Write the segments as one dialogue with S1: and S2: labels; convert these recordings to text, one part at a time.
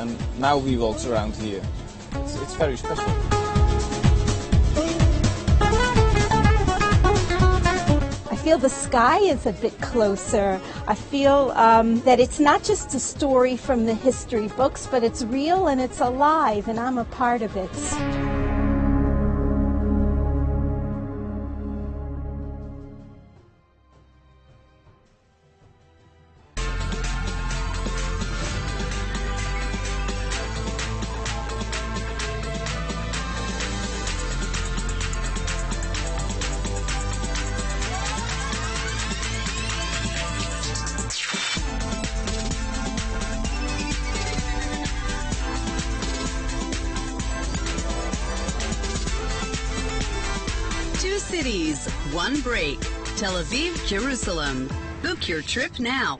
S1: and now we walk around here. It's very special.
S2: I feel the sky is a bit closer. I feel that it's not just a story from the history books, but it's real and it's alive, and I'm a part of it.
S3: Two cities, one break. Tel Aviv, Jerusalem. Book your trip now.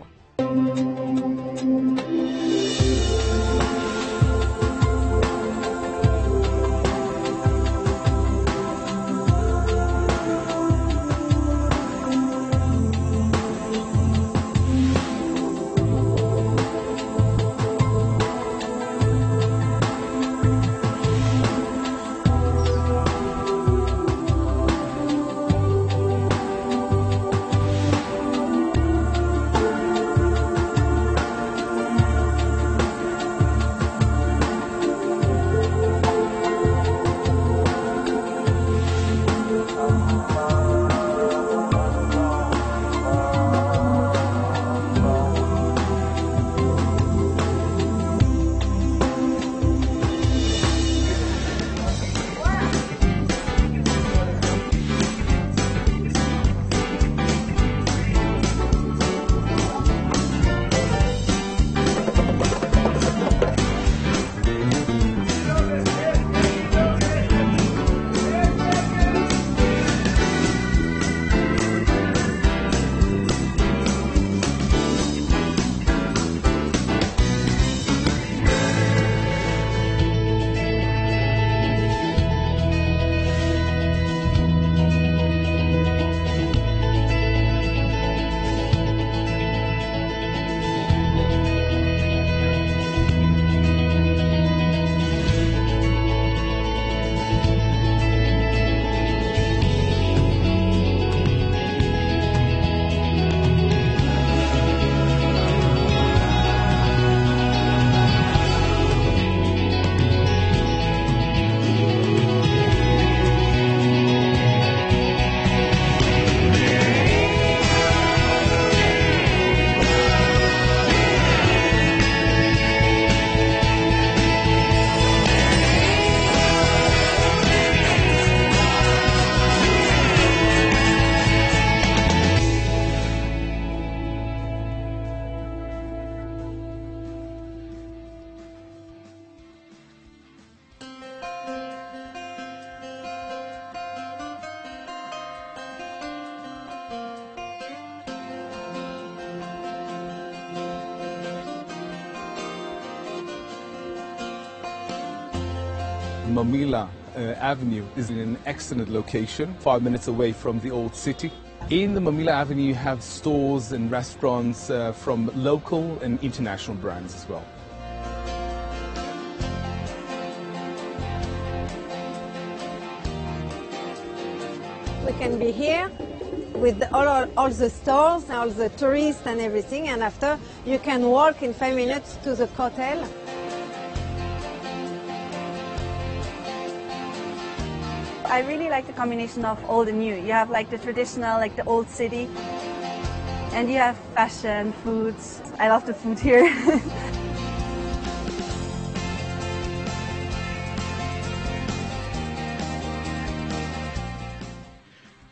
S1: Mamila Avenue is in an excellent location, 5 minutes away from the old city. In the Mamila Avenue you have stores and restaurants from local and international brands as well.
S4: We can be here with all the stores, all the tourists and everything, and after you can walk in 5 minutes to the hotel.
S5: I really like the combination of old and new. You have like the traditional, like the old city, and you have fashion, foods. I love the food here.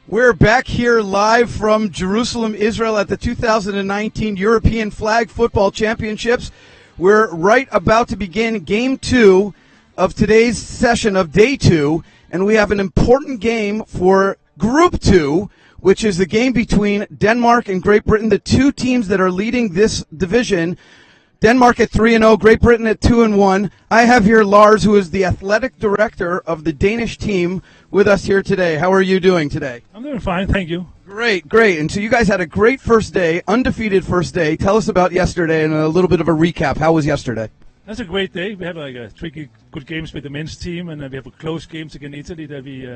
S6: We're back here live from Jerusalem, Israel at the 2019 European Flag Football Championships. We're right about to begin Game 2 of today's session of Day 2, and we have an important game for Group 2, which is the game between Denmark and Great Britain, the two teams that are leading this division. Denmark at 3-0, Great Britain at 2-1. I have here Lars, who is the athletic director of the Danish team, with us here today. How are you doing today?
S7: I'm doing fine, thank you.
S6: Great, great. And so you guys had a great first day, undefeated first day. Tell us about yesterday and a little bit of a recap. How was yesterday?
S7: That's a great day. We have like three good games with the men's team, and we have a close games against Italy that we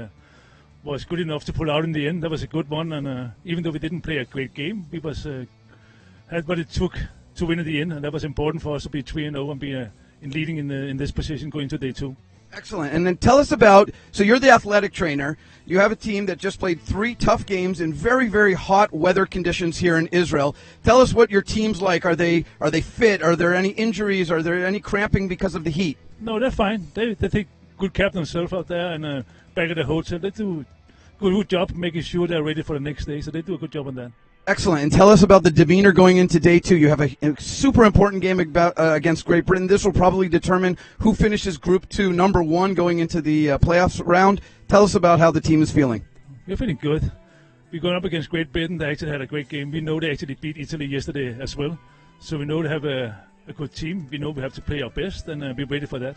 S7: was good enough to pull out in the end. That was a good one, and even though we didn't play a great game, we had what it took to win at the end, and that was important for us to be 3-0 and be in leading in this position going into day 2.
S6: Excellent. And then tell us about, so you're the athletic trainer. You have a team that just played 3 tough games in very, very hot weather conditions here in Israel. Tell us what your team's like. Are they fit? Are there any injuries? Are there any cramping because of the heat?
S7: No, they're fine. They take good care of themselves out there, and back at the hotel, they do a good job making sure they're ready for the next day, so they do a good job on that.
S6: Excellent. And tell us about the demeanor going into day 2. You have a super important game against Great Britain. This will probably determine who finishes Group 2 number 1 going into the playoffs round. Tell us about how the team is feeling.
S7: We're feeling good. We're going up against Great Britain. They actually had a great game. We know they actually beat Italy yesterday as well. So we know they have a good team. We know we have to play our best, and be ready for that.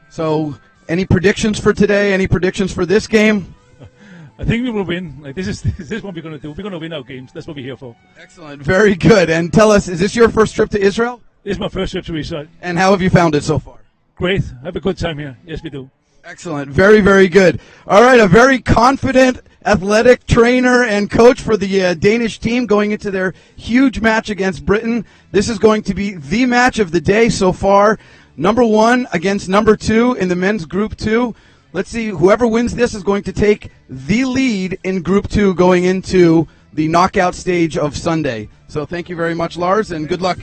S6: So any predictions for today? Any predictions for this game?
S7: I think we will win. Like this is what we're going to do. We're going to win our games. That's what we're here for.
S6: Excellent. Very good. And tell us, is this your first trip to Israel?
S7: This is my first trip to Israel.
S6: And how have you found it so far?
S7: Great. Have a good time here. Yes, we do.
S6: Excellent. Very, very good. All right, a very confident athletic trainer and coach for the Danish team going into their huge match against Britain. This is going to be the match of the day so far. Number 1 against number 2 in the men's Group 2. Let's see, whoever wins this is going to take the lead in Group 2 going into the knockout stage of Sunday. So thank you very much, Lars, and good luck.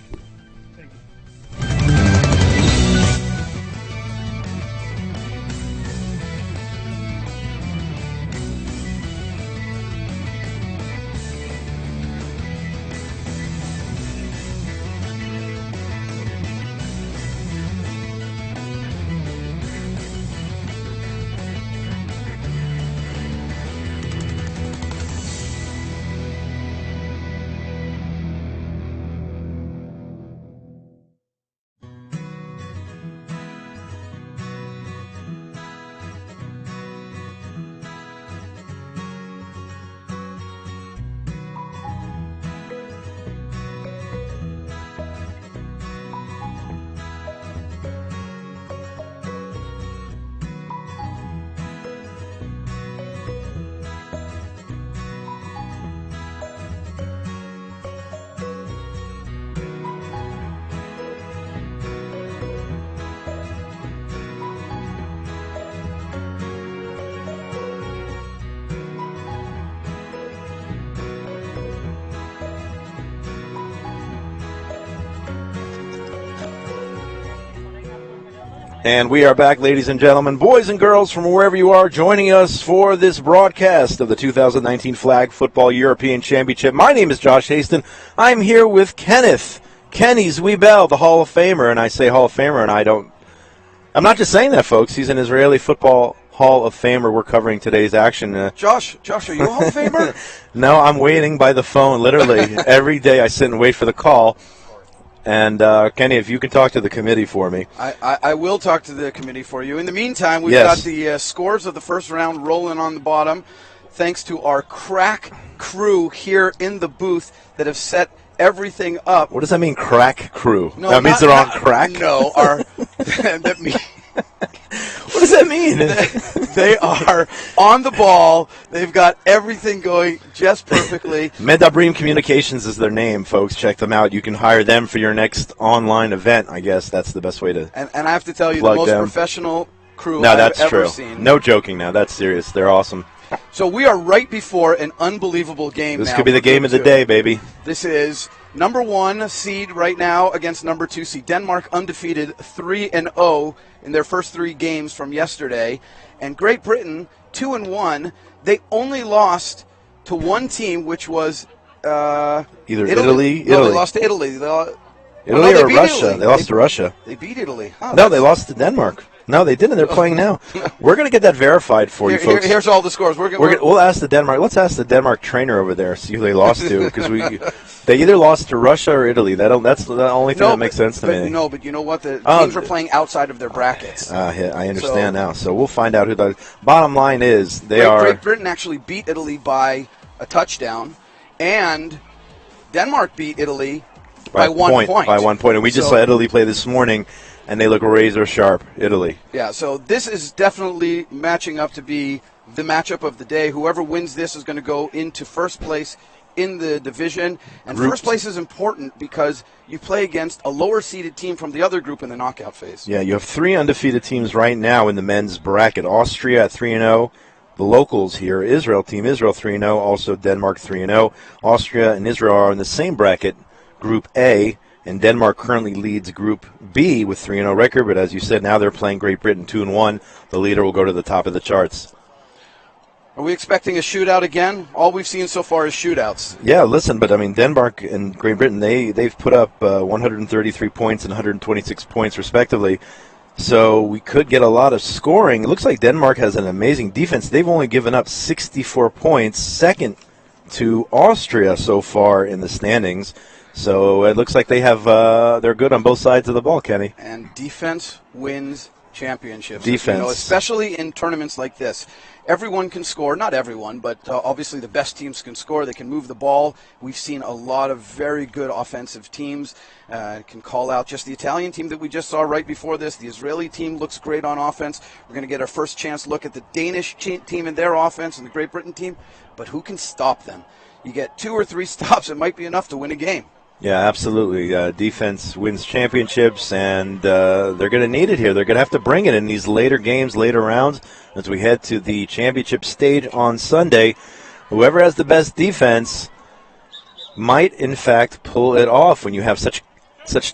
S8: And we are back, ladies and gentlemen, boys and girls from wherever you are, joining us for this broadcast of the 2019 Flag Football European Championship. My name is Josh Haston. I'm here with Kenneth Kenny Zwiebel, the Hall of Famer. And I say Hall of Famer, and I'm not just saying that, folks. He's an Israeli football Hall of Famer. We're covering today's action.
S6: Josh, are you a Hall of Famer?
S8: No, I'm waiting by the phone, literally. Every day I sit and wait for the call. And, Kenny, if you can talk to the committee for me.
S6: I will talk to the committee for you. In the meantime, we've got the scores of the first round rolling on the bottom, thanks to our crack crew here in the booth that have set everything up.
S8: What does that mean, crack crew?
S6: No,
S8: that means they're on crack?
S6: No, that means...
S8: What does that mean?
S6: They are on the ball. They've got everything going just perfectly.
S8: Medabrim Communications is their name, folks. Check them out. You can hire them for your next online event. I guess that's the best way to
S6: And I have to tell you, the most professional crew I've ever seen.
S8: No joking now. That's serious. They're awesome.
S6: So we are right before an unbelievable game now.
S8: This could be the game of the day, baby.
S6: This is number 1 seed right now against number 2 seed. Denmark undefeated 3-0 in their first 3 games from yesterday. And Great Britain 2-1. They only lost to one team, which was
S8: either Italy.
S6: No, they lost to Italy.
S8: Italy or Russia. They lost to Russia.
S6: They beat Italy. Oh,
S8: no, they lost to Denmark. No, they didn't. They're playing now. We're going to get that verified for you, folks.
S6: Here's all the scores.
S8: We'll ask the Denmark. Let's ask the Denmark trainer over there, see who they lost to, because they either lost to Russia or Italy. That's the only thing that makes sense to me.
S6: No, but you know what? The teams are playing outside of their brackets.
S8: I understand now. So we'll find out who the bottom line is.
S6: Great Britain actually beat Italy by a touchdown, and Denmark beat Italy
S9: by 1 point.
S8: By 1 point. And we just saw Italy play this morning, and they look razor sharp, Italy.
S9: Yeah, so this is definitely matching up to be the matchup of the day. Whoever wins this is going to go into first place in the division. And first place is important because you play against a lower-seeded team from the other group in the knockout phase.
S8: Yeah, you have 3 undefeated teams right now in the men's bracket. Austria at 3-0. The locals here, Israel 3-0, also Denmark 3-0. Austria and Israel are in the same bracket, Group A, and Denmark currently leads Group B with 3-0 record, but as you said, now they're playing Great Britain 2-1. The leader will go to the top of the charts.
S9: Are we expecting a shootout again? All we've seen so far is shootouts.
S8: Yeah, listen, but I mean, Denmark and Great Britain, they've put up 133 points and 126 points respectively. So we could get a lot of scoring. It looks like Denmark has an amazing defense. They've only given up 64 points, second to Austria so far in the standings. So it looks like they're good on both sides of the ball, Kenny.
S9: And defense wins championships.
S8: Defense.
S9: Especially in tournaments like this. Everyone can score. Not everyone, but obviously the best teams can score. They can move the ball. We've seen a lot of very good offensive teams. Can call out just the Italian team that we just saw right before this. The Israeli team looks great on offense. We're going to get our first chance look at the Danish team and their offense and the Great Britain team. But who can stop them? You get 2 or 3 stops, it might be enough to win a game.
S8: Yeah, absolutely. Defense wins championships, and they're going to need it here. They're going to have to bring it in these later games, later rounds, as we head to the championship stage on Sunday. Whoever has the best defense might, in fact, pull it off when you have such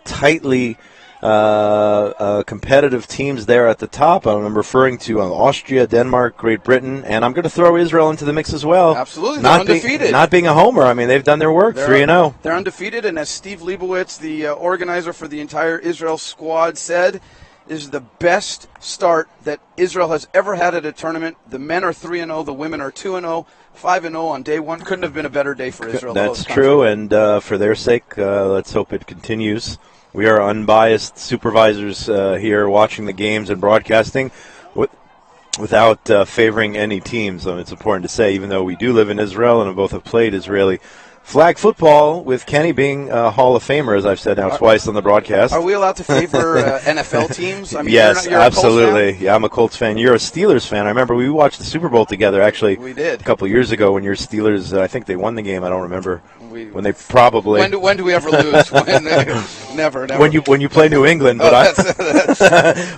S8: tightly competitive teams there at the top. I'm referring to Austria, Denmark, Great Britain, and I'm going to throw Israel into the mix as well.
S9: Absolutely, they're undefeated.
S8: Not being a homer, I mean, they've done their work, 3-0.
S9: They're undefeated, and as Steve Leibowitz, the organizer for the entire Israel squad, said, is the best start that Israel has ever had at a tournament. The men are 3-0, the women are 2-0, 5-0 on day one. Couldn't have been a better day for Israel.
S8: That's true, and for their sake, let's hope it continues. We are unbiased supervisors here watching the games and broadcasting without favoring any teams. It's important to say, even though we do live in Israel and both have played Israeli flag football, with Kenny being a Hall of Famer, as I've said now twice on the broadcast.
S9: Are we allowed to favor NFL teams? I mean,
S8: yes,
S9: you're
S8: absolutely. Yeah, I'm a Colts fan. You're a Steelers fan. I remember we watched the Super Bowl together, actually.
S9: We did.
S8: A couple of years ago when your Steelers, I think they won the game. I don't remember. When they probably...
S9: When do we ever lose? Never.
S8: When you play New England, but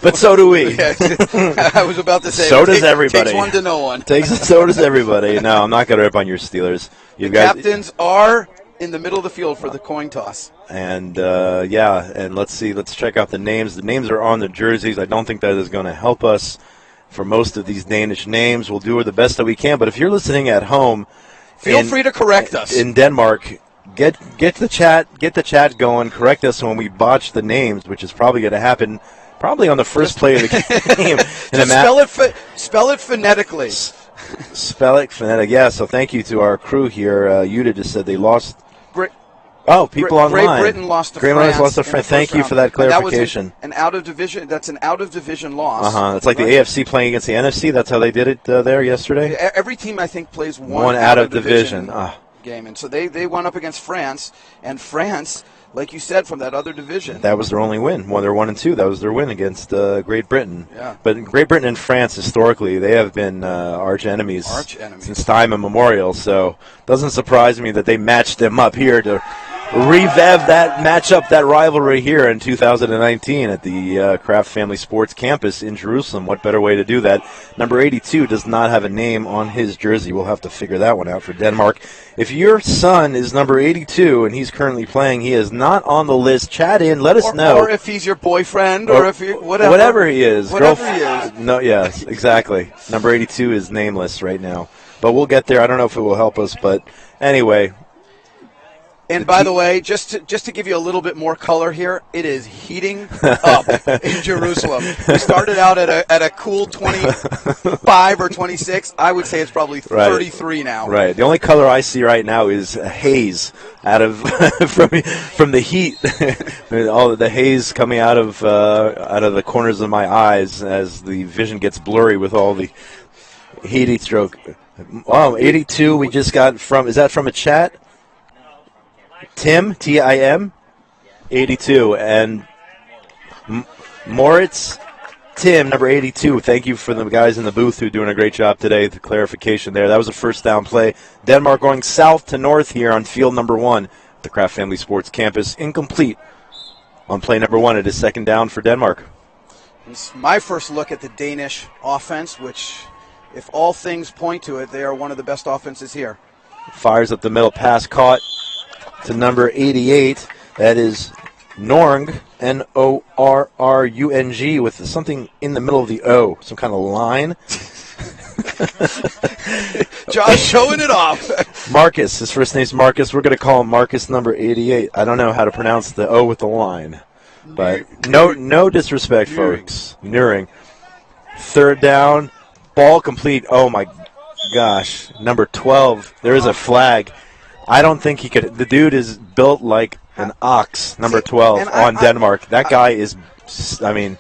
S8: but so do we.
S9: I was about to say,
S8: so does everybody.
S9: Takes one to know one.
S8: So does everybody. No, I'm not going to rip on your Steelers.
S9: The captains are in the middle of the field for the coin toss.
S8: And, and let's see. Let's check out the names. The names are on the jerseys. I don't think that is going to help us for most of these Danish names. We'll do the best that we can. But if you're listening at home,
S9: feel free to correct us.
S8: In Denmark, get the chat going. Correct us when we botch the names, which is probably going to happen probably on the first play of the game.
S9: Spell it phonetically.
S8: Spell it phonetic. Yeah, so thank you to our crew here. Yuta just said they lost. People online.
S9: Great Britain lost to France.
S8: Thank you for that clarification.
S9: That's an out-of-division loss.
S8: It's like the AFC playing against the NFC. That's how they did it there yesterday?
S9: Every team, I think, plays one
S8: out-of-division
S9: game. And so they went up against France, and France, like you said, from that other division.
S8: That was their only win. Well, they're 1-2. That was their win against Great Britain.
S9: Yeah.
S8: But Great Britain and France, historically, they have been arch enemies since time immemorial. So it doesn't surprise me that they matched them up here to revive that matchup, that rivalry here in 2019 at the Kraft Family Sports Campus in Jerusalem. What better way to do that? Number 82 does not have a name on his jersey. We'll have to figure that one out for Denmark. If your son is number 82 and he's currently playing, he is not on the list. Chat in, let us know.
S9: Or if he's your boyfriend, or if you
S8: whatever he is.
S9: Whatever he is.
S8: No, yes, exactly. Number 82 is nameless right now. But we'll get there. I don't know if it will help us, but anyway.
S9: And by the way, just to give you a little bit more color here, it is heating up in Jerusalem. We started out at a cool 25 or 26. I would say it's probably 33 now.
S8: Right. The only color I see right now is haze out of from the heat. All of the haze coming out of the corners of my eyes as the vision gets blurry with all the heat stroke. Oh, 82 we just got from. Is that from a chat? Tim, Tim, 82. And Moritz Tim, number 82. Thank you for the guys in the booth who are doing a great job today. The clarification there. That was a first down play. Denmark going south to north here on field number 1 at the Kraft Family Sports Campus. Incomplete on play number 1. It is second down for Denmark.
S9: It's my first look at the Danish offense, which, if all things point to it, they are one of the best offenses here.
S8: Fires up the middle, pass caught to number 88. That is Norng, Norrung, with something in the middle of the O, some kind of line.
S9: Josh showing it off.
S8: Marcus, his first name's Marcus. We're going to call him Marcus number 88. I don't know how to pronounce the O with the line, but no disrespect, folks. Nuring. Third down, ball complete. Oh, my gosh. Number 12. There is a flag. I don't think he could. The dude is built like an ox, number 12, on Denmark. That guy is, I mean,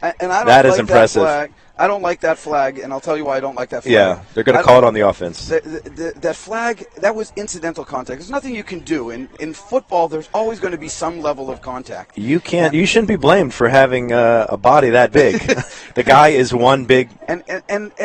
S8: that is impressive.
S9: I don't like that flag, and I'll tell you why I don't like that flag.
S8: Yeah, they're going to call it on the offense.
S9: That flag, that was incidental contact. There's nothing you can do. In football, there's always going to be some level of contact.
S8: You shouldn't be blamed for having a body that big. The guy is one big, and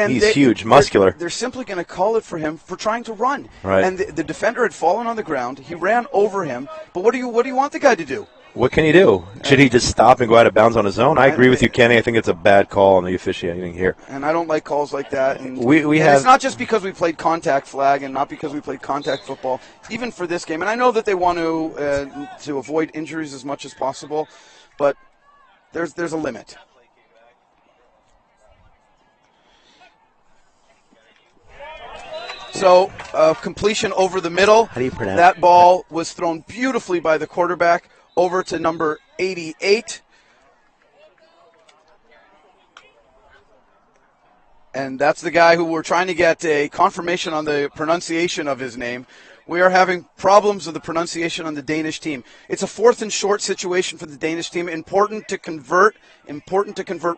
S8: he's huge, muscular.
S9: They're simply going to call it for him for trying to run.
S8: Right.
S9: And the defender had fallen on the ground. He ran over him. But what do you want the guy to do?
S8: What can he do? Should he just stop and go out of bounds on his own? I agree with you, Kenny. I think it's a bad call on the officiating here.
S9: And I don't like calls like that. And
S8: it's
S9: not just because we played contact flag and not because we played contact football. Even for this game, and I know that they want to avoid injuries as much as possible, but there's a limit. So completion over the middle.
S8: How do you pronounce
S9: that? Ball was thrown beautifully by the quarterback over to number 88. And that's the guy who we're trying to get a confirmation on the pronunciation of his name. We are having problems with the pronunciation on the Danish team. It's a 4th and short situation for the Danish team. Important to convert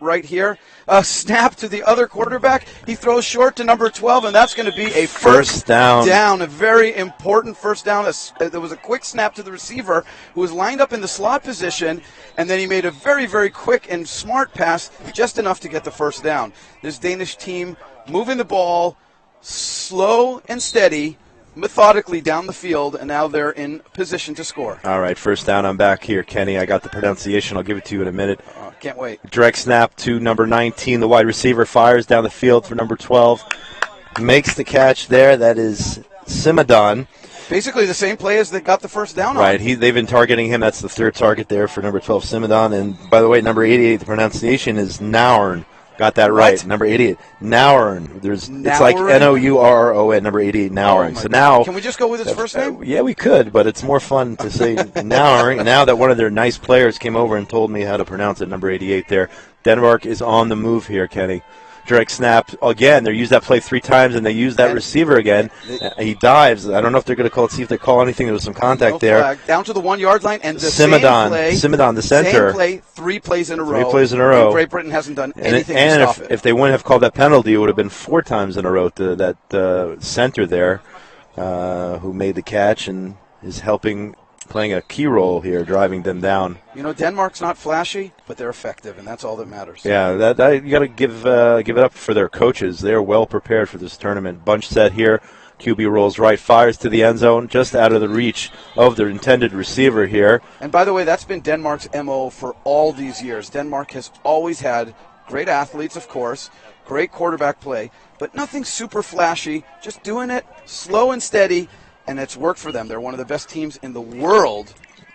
S9: right here. Snap to the other quarterback. He throws short to number 12, and that's going to be a first down. A very important first down. There was a quick snap to the receiver who was lined up in the slot position, and then he made a very, very quick and smart pass, just enough to get the first down. This Danish team moving the ball slow and steady, methodically down the field, and now they're in position to score.
S8: All right, first down. I'm back here, Kenny. I got the pronunciation. I'll give it to you in a minute.
S9: Can't wait.
S8: Direct snap to number 19. The wide receiver fires down the field for number 12. Makes the catch there. That is Simadon.
S9: Basically the same play as they got the first down on.
S8: Right, they've been targeting him. That's the third target there for number 12, Simadon. And, by the way, number 88, the pronunciation is Naurn. Got that right.
S9: What?
S8: Number 88, Naurn. It's like Nouron, number 88, Naurn. So now,
S9: can we just go with his first name?
S8: Yeah, we could, but it's more fun to say Naurn. Now that one of their nice players came over and told me how to pronounce it, number 88 there. Denmark is on the move here, Kenny. Direct snap again. They used that play 3 times, and they used that receiver again. He dives. I don't know if they're going to see if they call anything. There was some contact there.
S9: Flag. Down to the 1 yard line, and the
S8: Simadon, the center.
S9: Same play, 3 plays in a row.
S8: 3 plays in a row.
S9: Great Britain hasn't done anything
S8: to
S9: stop it.
S8: If they wouldn't have called that penalty, it would have been 4 times in a row to that center there, who made the catch and is playing a key role here, driving them down.
S9: You know, Denmark's not flashy, but they're effective, and that's all that matters.
S8: Yeah, you got to give it up for their coaches. They're well prepared for this tournament. Bunch set here. QB rolls right, fires to the end zone, just out of the reach of their intended receiver here.
S9: And by the way, that's been Denmark's MO for all these years. Denmark has always had great athletes, of course, great quarterback play, but nothing super flashy, just doing it slow and steady. And it's worked for them. They're one of the best teams in the world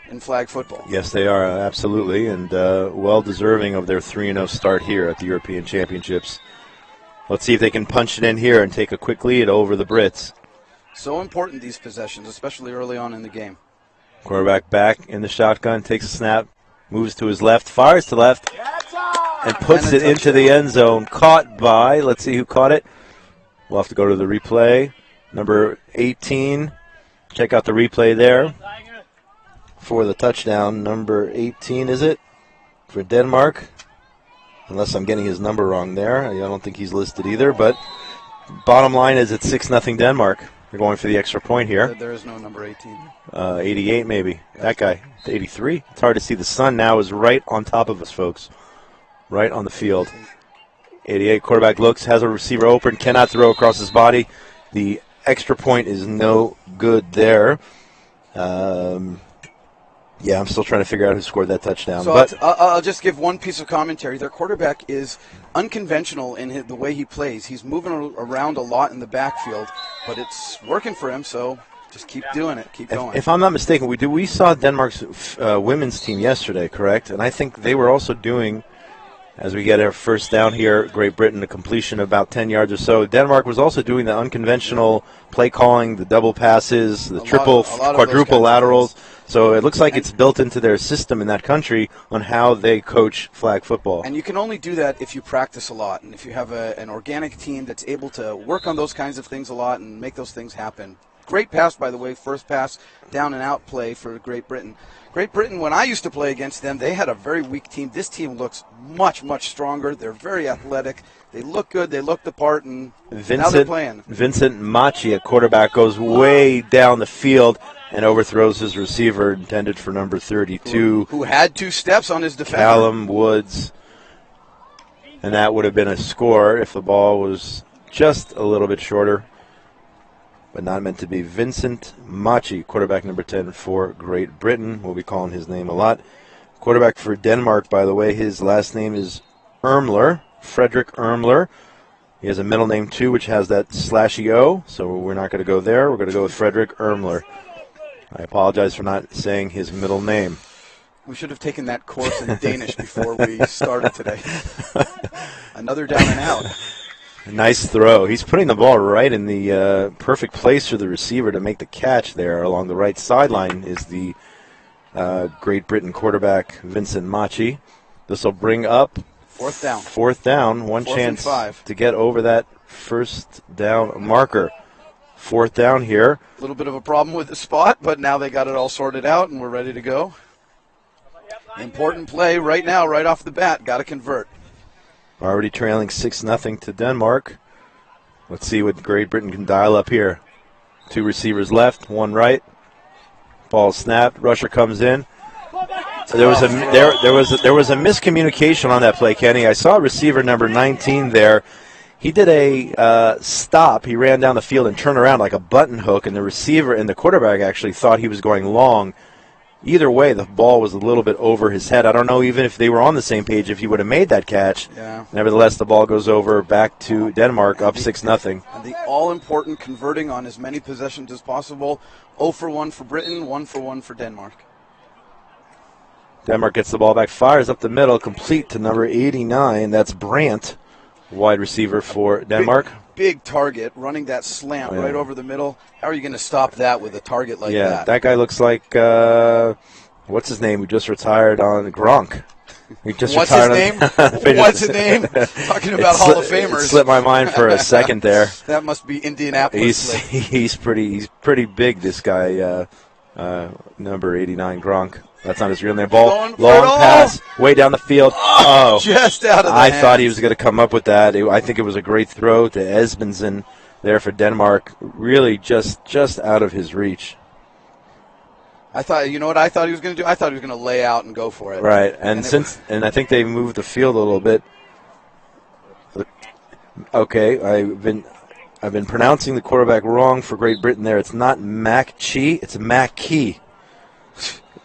S9: in flag football.
S8: Yes, they are, absolutely, and well-deserving of their 3-0 start here at the European Championships. Let's see if they can punch it in here and take a quick lead over the Brits.
S9: So important, these possessions, especially early on in the game.
S8: Quarterback back in the shotgun, takes a snap, moves to his left, fires to left, and puts it into the end zone. Caught by, let's see who caught it. We'll have to go to the replay. Number 18. Check out the replay there for the touchdown. Number 18, is it, for Denmark? Unless I'm getting his number wrong there. I don't think he's listed either. But bottom line is it's 6-0 Denmark. They're going for the extra point here.
S9: There is no number 18.
S8: 88 maybe. That guy. 83. It's hard to see. The sun now is right on top of us, folks. Right on the field. 88. Quarterback looks, has a receiver open, cannot throw across his body. The extra point is no good there. Yeah, I'm still trying to figure out who scored that touchdown.
S9: So
S8: but
S9: I'll just give one piece of commentary. Their quarterback is unconventional in the way he plays. He's moving around a lot in the backfield, but it's working for him, so just keep doing it. Keep going.
S8: If I'm not mistaken, we saw Denmark's women's team yesterday, correct? And I think they were also doing, as we get our first down here, Great Britain, a completion of about 10 yards or so. Denmark was also doing the unconventional play calling, the double passes, the quadruple laterals. So it looks like it's built into their system in that country on how they coach flag football.
S9: And you can only do that if you practice a lot and if you have an organic team that's able to work on those kinds of things a lot and make those things happen. Great pass, by the way, first pass, down and out play for Great Britain. Great Britain, when I used to play against them, they had a very weak team. This team looks much, much stronger. They're very athletic. They look good. They look the part, and now they're playing.
S8: Vincent Machi, a quarterback, goes way down the field and overthrows his receiver intended for number 32.
S9: Who had 2 steps on his defender.
S8: Callum Woods. And that would have been a score if the ball was just a little bit shorter. But not meant to be. Vincent Machi, quarterback number 10 for Great Britain. We'll be calling his name a lot. Quarterback for Denmark, by the way, his last name is Ermler, Frederick Ermler. He has a middle name, too, which has that slashy O, so we're not going to go there. We're going to go with Frederick Ermler. I apologize for not saying his middle name.
S9: We should have taken that course in Danish before we started today. Another down and out.
S8: Nice throw. He's putting the ball right in the perfect place for the receiver to make the catch there. Along the right sideline is the Great Britain quarterback, Vincent Machi. This will bring up
S9: fourth down.
S8: One chance to get over that first down marker. Fourth down here.
S9: A little bit of a problem with the spot, but now they got it all sorted out and we're ready to go. Important play right now, right off the bat. Got to convert.
S8: Already trailing 6-0 to Denmark. Let's see what Great Britain can dial up here. 2 receivers left, 1 right. Ball snapped. Rusher comes in. So there was a miscommunication on that play, Kenny. I saw receiver number 19 there. He did a stop. He ran down the field and turned around like a button hook, and the receiver and the quarterback actually thought he was going long. Either way, the ball was a little bit over his head. I don't know even if they were on the same page if he would have made that catch.
S9: Yeah.
S8: Nevertheless, the ball goes over back to Denmark, up 6-0.
S9: And the all-important converting on as many possessions as possible. 0 for 1 for Britain, 1 for 1 for Denmark.
S8: Denmark gets the ball back, fires up the middle, complete to number 89. That's Brandt, wide receiver for Denmark.
S9: Big target, running that slant right over the middle. How are you going to stop that with a target like that?
S8: Yeah, that guy looks like, what's his name, who just retired on Gronk.
S9: What's his name? What's his name? Talking about Hall of Famers.
S8: It slipped my mind for a second there.
S9: That must be Indianapolis.
S8: He's pretty big, this guy, number 89, Gronk. That's not his real name. Ball, long pass, way down the field. Oh,
S9: just out of the
S8: hands. Thought he was going to come up with that. I think it was a great throw to Esbensen there for Denmark. Really just out of his reach.
S9: I thought, you know what I thought he was going to do? I thought he was going to lay out and go for it.
S8: Right, and I think they moved the field a little bit. Okay, I've been pronouncing the quarterback wrong for Great Britain there. It's not Mac-Chi, it's Mac-Key.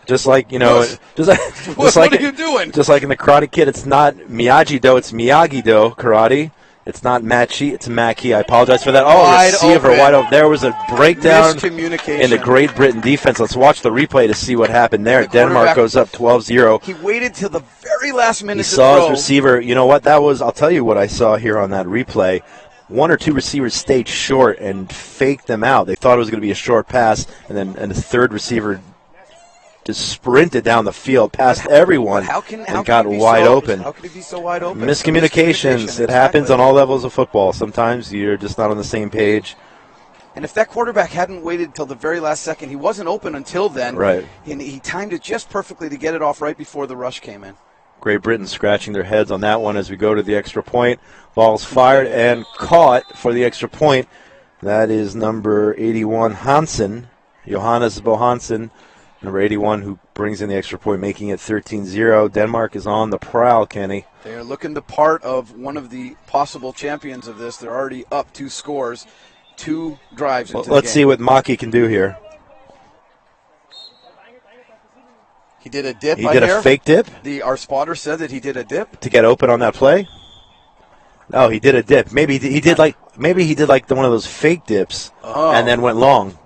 S8: Just like,
S9: what are you doing?
S8: Just like in the Karate Kid, it's not Miyagi-Do, it's Miyagi-Do karate. It's not Machi, it's Maki. I apologize for that. Receiver wide open. There was a breakdown in the Great Britain defense. Let's watch the replay to see what happened there. Denmark goes up 12-0.
S9: He waited till the very last minute to
S8: throw. He saw his receiver. You know what that was? I'll tell you what I saw here on that replay. 1 or 2 receivers stayed short and faked them out. They thought it was going to be a short pass, and the third receiver just sprinted down the field past everyone and got wide open.
S9: How could he be so wide open?
S8: Miscommunications. It happens on all levels of football. Sometimes you're just not on the same page.
S9: And if that quarterback hadn't waited until the very last second, he wasn't open until then.
S8: Right.
S9: And he timed it just perfectly to get it off right before the rush came in.
S8: Great Britain scratching their heads on that one as we go to the extra point. Ball's fired and caught for the extra point That is number 81, Hansen, Johannes Bohansen, number 81, who brings in the extra point, making it 13-0. Denmark is on the prowl, Kenny.
S9: They are looking the part of one of the possible champions of this. They're already up 2 scores, 2 drives into the game.
S8: Let's see what Maki can do here.
S9: He did a dip.
S8: He did a fake dip?
S9: Our spotter said that he did a dip.
S8: To get open on that play? No, he did a dip. Maybe he did like one of those fake dips and then went long.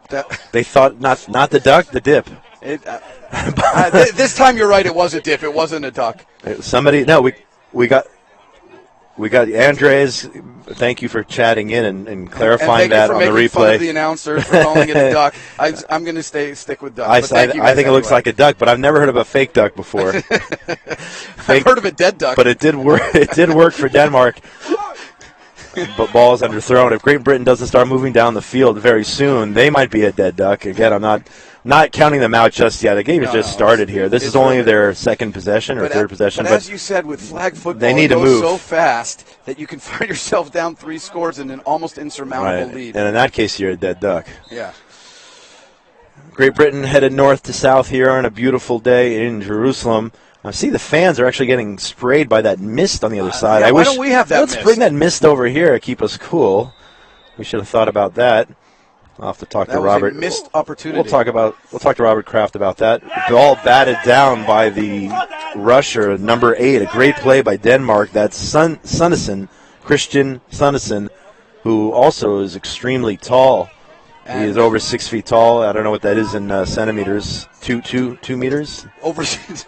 S8: They thought not the duck, the dip.
S9: This time you're right. It was a dip. It wasn't a duck.
S8: We got Andres. Thank you for chatting in and clarifying that on the replay.
S9: Thank you for making fun of the announcers for calling it a duck. I'm going to stick with duck.
S8: I think it looks like a duck, but I've never heard of a fake duck before.
S9: I've heard of a dead duck,
S8: but it did work. It did work for Denmark. But ball is underthrown. If Great Britain doesn't start moving down the field very soon, they might be a dead duck. Again, I'm not counting them out just yet. The game has just started here. This is only their second possession or third possession.
S9: But as you said, with flag football,
S8: they need
S9: it
S8: to
S9: goes
S8: move
S9: so fast that you can find yourself down 3 scores in an almost insurmountable lead.
S8: And in that case, you're a dead duck.
S9: Yeah.
S8: Great Britain headed north to south here on a beautiful day in Jerusalem. I see the fans are actually getting sprayed by that mist on the other side.
S9: Why don't we have that
S8: Let's
S9: mist?
S8: bring that mist over here to keep us cool. We should have thought about that. I'll have to talk to Robert.
S9: That was a missed opportunity.
S8: We'll talk to Robert Kraft about that. Ball batted down by the rusher, number 8. A great play by Denmark. That's Sunnesen, Christian Sunnesen, who also is extremely tall. He is over 6 feet tall. I don't know what that is in centimeters. 2 meters?
S9: Over 6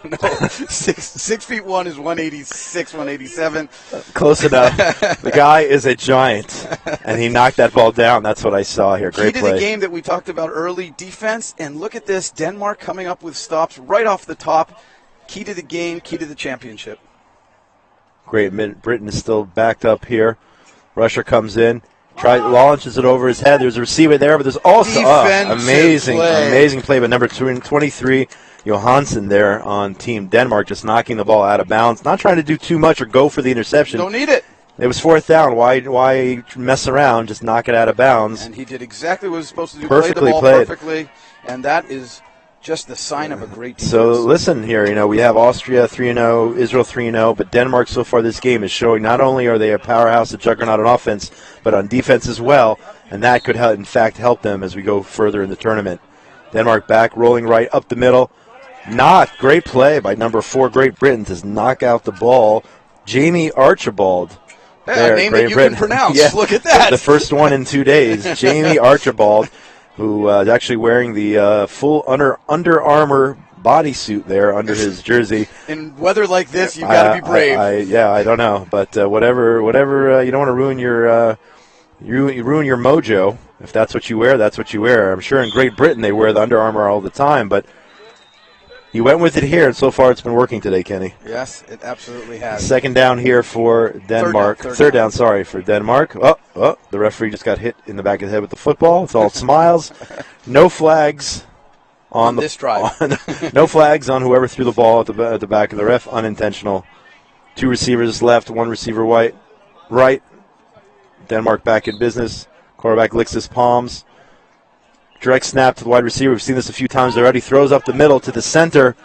S9: feet 1 is 186, 187.
S8: Close enough. The guy is a giant, and he knocked that ball down. That's what I saw here. Great play.
S9: Key to the game that we talked about early, defense, and look at this. Denmark coming up with stops right off the top. Key to the game, key to the championship.
S8: Great. Britain is still backed up here. Rusher comes in. Launches it over his head. There's a receiver there, but there's also amazing play by number 23, Johansson there on Team Denmark, just knocking the ball out of bounds. Not trying to do too much or go for the interception.
S9: Don't need it.
S8: It was 4th down. Why mess around? Just knock it out of bounds.
S9: And he did exactly what he was supposed to do.
S8: Perfectly
S9: played the ball perfectly, and that is just the sign of a great defense.
S8: So listen here, we have Austria 3-0, Israel 3-0, but Denmark so far this game is showing not only are they a powerhouse, a juggernaut on offense, but on defense as well, and that could in fact help them as we go further in the tournament. Denmark back, rolling right up the middle. Great play by number 4, Great Britain, to knock out the ball. Jamie Archibald.
S9: A name that you can pronounce.
S8: Yeah,
S9: look at that.
S8: The first one in 2 days. Jamie Archibald, who is actually wearing the full Under Armour bodysuit there under his jersey.
S9: In weather like this, you've got to be brave.
S8: I don't know, but whatever. You don't want to ruin your mojo. If that's what you wear, that's what you wear. I'm sure in Great Britain they wear the Under Armour all the time, but you went with it here, and so far it's been working today, Kenny.
S9: Yes, it absolutely has.
S8: Second down here for Denmark. Third down, for Denmark. Oh, the referee just got hit in the back of the head with the football. It's all smiles. No flags on
S9: this drive.
S8: No flags on whoever threw the ball at the back of the ref. Unintentional. 2 receivers left, 1 receiver right. Denmark back in business. Quarterback licks his palms. Direct snap to the wide receiver. We've seen this a few times already. Throws up the middle to the center.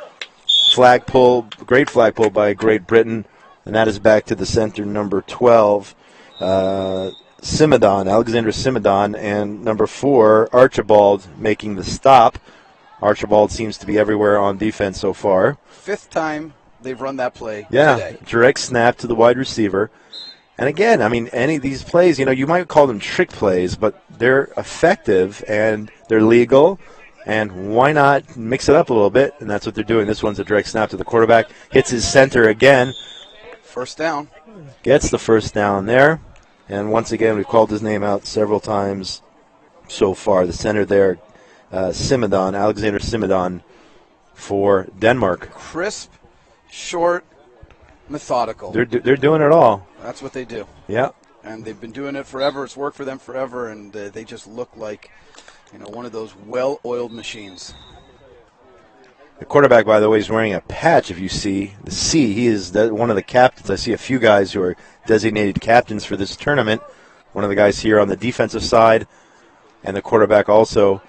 S8: Flag pull. Great flag pull by Great Britain. And that is back to the center, number 12. Alexander Simidon, and number 4, Archibald, making the stop. Archibald seems to be everywhere on defense so far.
S9: 5th time they've run that play today.
S8: Direct snap to the wide receiver. And again, any of these plays, you might call them trick plays, but they're effective and they're legal. And why not mix it up a little bit? And that's what they're doing. This one's a direct snap to the quarterback. Hits his center again.
S9: First down.
S8: Gets the first down there. And once again, we've called his name out several times so far. The center there, Alexander Simidon for Denmark.
S9: Crisp, short, methodical.
S8: They're doing it all.
S9: That's what they do.
S8: Yeah.
S9: And they've been doing it forever. It's worked for them forever, and they just look like, one of those well-oiled machines.
S8: The quarterback, by the way, is wearing a patch, if you see. The C, he is one of the captains. I see a few guys who are designated captains for this tournament. One of the guys here on the defensive side and the quarterback also,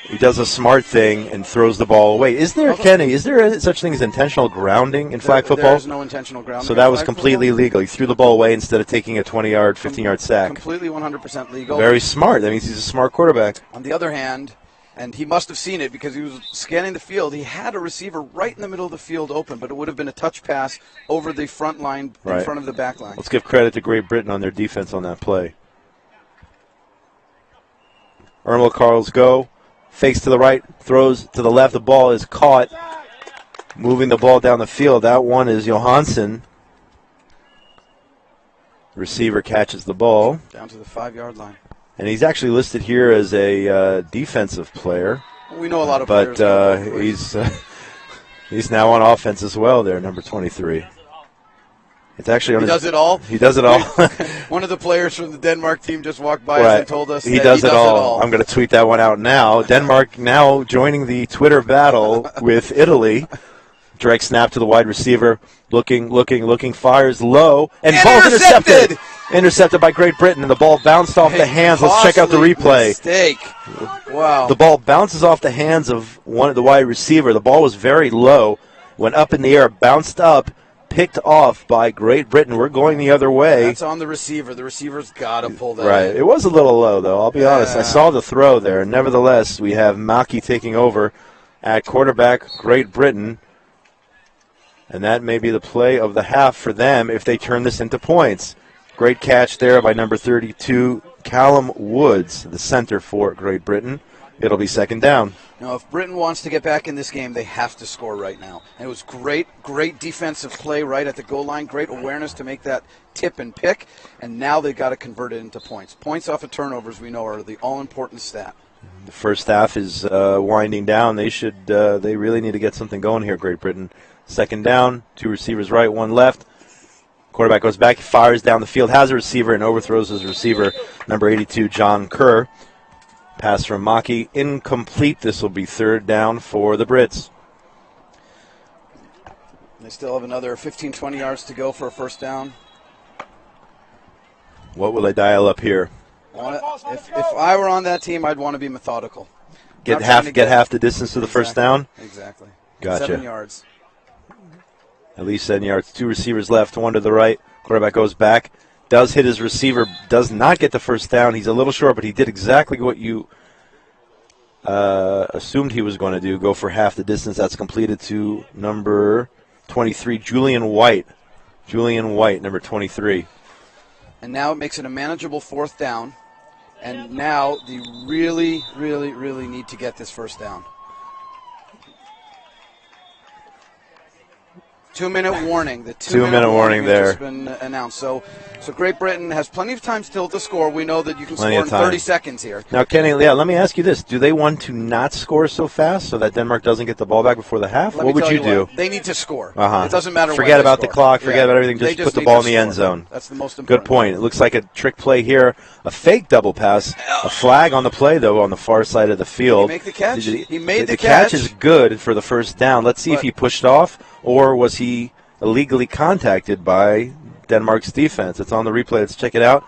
S8: he does a smart thing and throws the ball away. Is there, Kenny, is there such thing as intentional grounding in flag football?
S9: There is no intentional grounding.
S8: So that was completely legal. He threw the ball away instead of taking a 20-yard, 15-yard sack.
S9: Completely 100% legal.
S8: Very smart. That means he's a smart quarterback.
S9: On the other hand, and he must have seen it because he was scanning the field, he had a receiver right in the middle of the field open, but it would have been a touch pass over the front line in front of the back line.
S8: Let's give credit to Great Britain on their defense on that play. Irma Carls go. Fakes to the right, throws to the left. The ball is caught. Moving the ball down the field. That one is Johansson. Receiver catches the ball.
S9: Down to the 5-yard line.
S8: And he's actually listed here as a defensive player.
S9: We know a lot of players.
S8: But he's now on offense as well there, number 23. It's actually on
S9: he does it all?
S8: He does it all.
S9: One of the players from the Denmark team just walked by us and told us
S8: he does it all. I'm going to tweet that one out now. Denmark now joining the Twitter battle with Italy. Direct snap to the wide receiver. Looking, fires low. And ball's intercepted. Intercepted by Great Britain, and the ball bounced off the hands. Let's check out the replay.
S9: Mistake. Wow.
S8: The ball bounces off the hands of one of the wide receiver. The ball was very low. Went up in the air, bounced up. Picked off by Great Britain. We're going the other way.
S9: That's on the receiver. The receiver's got to pull that
S8: Right.
S9: in.
S8: It was a little low, though. I'll be honest. I saw the throw there. Nevertheless, we have Maki taking over at quarterback, Great Britain. And that may be the play of the half for them if they turn this into points. Great catch there by number 32, Callum Woods, the center for Great Britain. It'll be second down.
S9: Now, if Britain wants to get back in this game, they have to score right now. And it was great defensive play right at the goal line, great awareness to make that tip and pick, and now they've got to convert it into points. Points off of turnovers, we know, are the all-important stat.
S8: The first half is winding down. They really need to get something going here, Great Britain. Second down, 2 receivers right, 1 left. Quarterback goes back, fires down the field, has a receiver, and overthrows his receiver, number 82, John Kerr. Pass from Maki, incomplete. This will be third down for the Brits.
S9: They still have another 15, 20 yards to go for a first down.
S8: What will they dial up here?
S9: If I were on that team, I'd want to be methodical.
S8: Get half the distance to the first down?
S9: Exactly.
S8: Gotcha.
S9: 7 yards.
S8: At least 7 yards. 2 receivers left, 1 to the right. Quarterback goes back. Does hit his receiver, does not get the first down. He's a little short, but he did exactly what you assumed he was going to do, go for half the distance. That's completed to number 23, Julian White. Julian White, number 23.
S9: And now it makes it a manageable fourth down. And now they really, really, really need to get this first down. 2-minute warning. The 2-minute warning there has been announced. So Great Britain has plenty of time still to score. We know that you can score in 30 seconds here.
S8: Now, Kenny, let me ask you this. Do they want to not score so fast so that Denmark doesn't get the ball back before the half? What would you do?
S9: They need to score.
S8: It
S9: doesn't matter when
S8: Forget about
S9: they
S8: the
S9: score.
S8: clock. Forget about everything. Just put the ball in the end zone.
S9: That's the most important.
S8: Good point. It looks like a trick play here. A fake double pass. A flag on the play, though, on the far side of the field.
S9: Did he make the catch? He made the
S8: catch. The catch is good for the first down. Let's see if he pushed off or was he illegally contacted by Denmark's defense. It's on the replay. Let's check it out.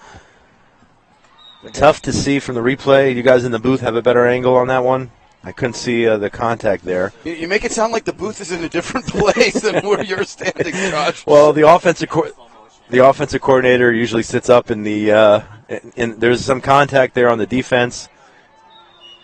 S8: Tough to see from the replay. You guys in the booth have a better angle on that one. I couldn't see the contact there.
S9: You make it sound like the booth is in a different place than where you're standing, Josh.
S8: Well, the offensive coordinator usually sits up in the there's some contact there on the defense.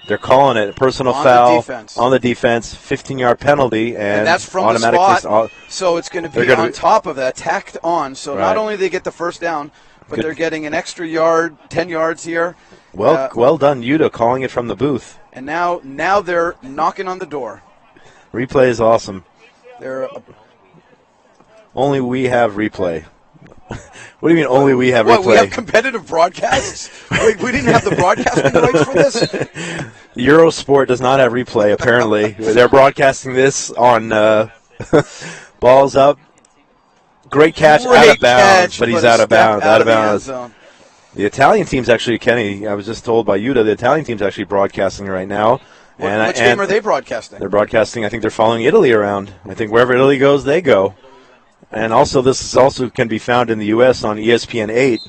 S8: They're calling it a personal foul on the defense, 15-yard penalty, and
S9: that's from the spot. So it's going to be on top of that, tacked on. So not only do they get the first down, but they're getting an extra yard, 10 yards here.
S8: Well done, Yuta, calling it from the booth.
S9: And now they're knocking on the door.
S8: Replay is awesome. Only we have replay. What do you mean only we have replay?
S9: We have competitive broadcasts? Wait, we didn't have the broadcasting rights for this?
S8: Eurosport does not have replay, apparently. They're broadcasting this on balls up. Great catch out of bounds, but he's out of bounds. Out of bounds. The Italian team's actually, Kenny, I was just told by Yuta, the Italian team's actually broadcasting right now.
S9: Which game are they broadcasting?
S8: They're broadcasting, I think they're following Italy around. I think wherever Italy goes, they go. And also, this also can be found in the U.S. on ESPN 8.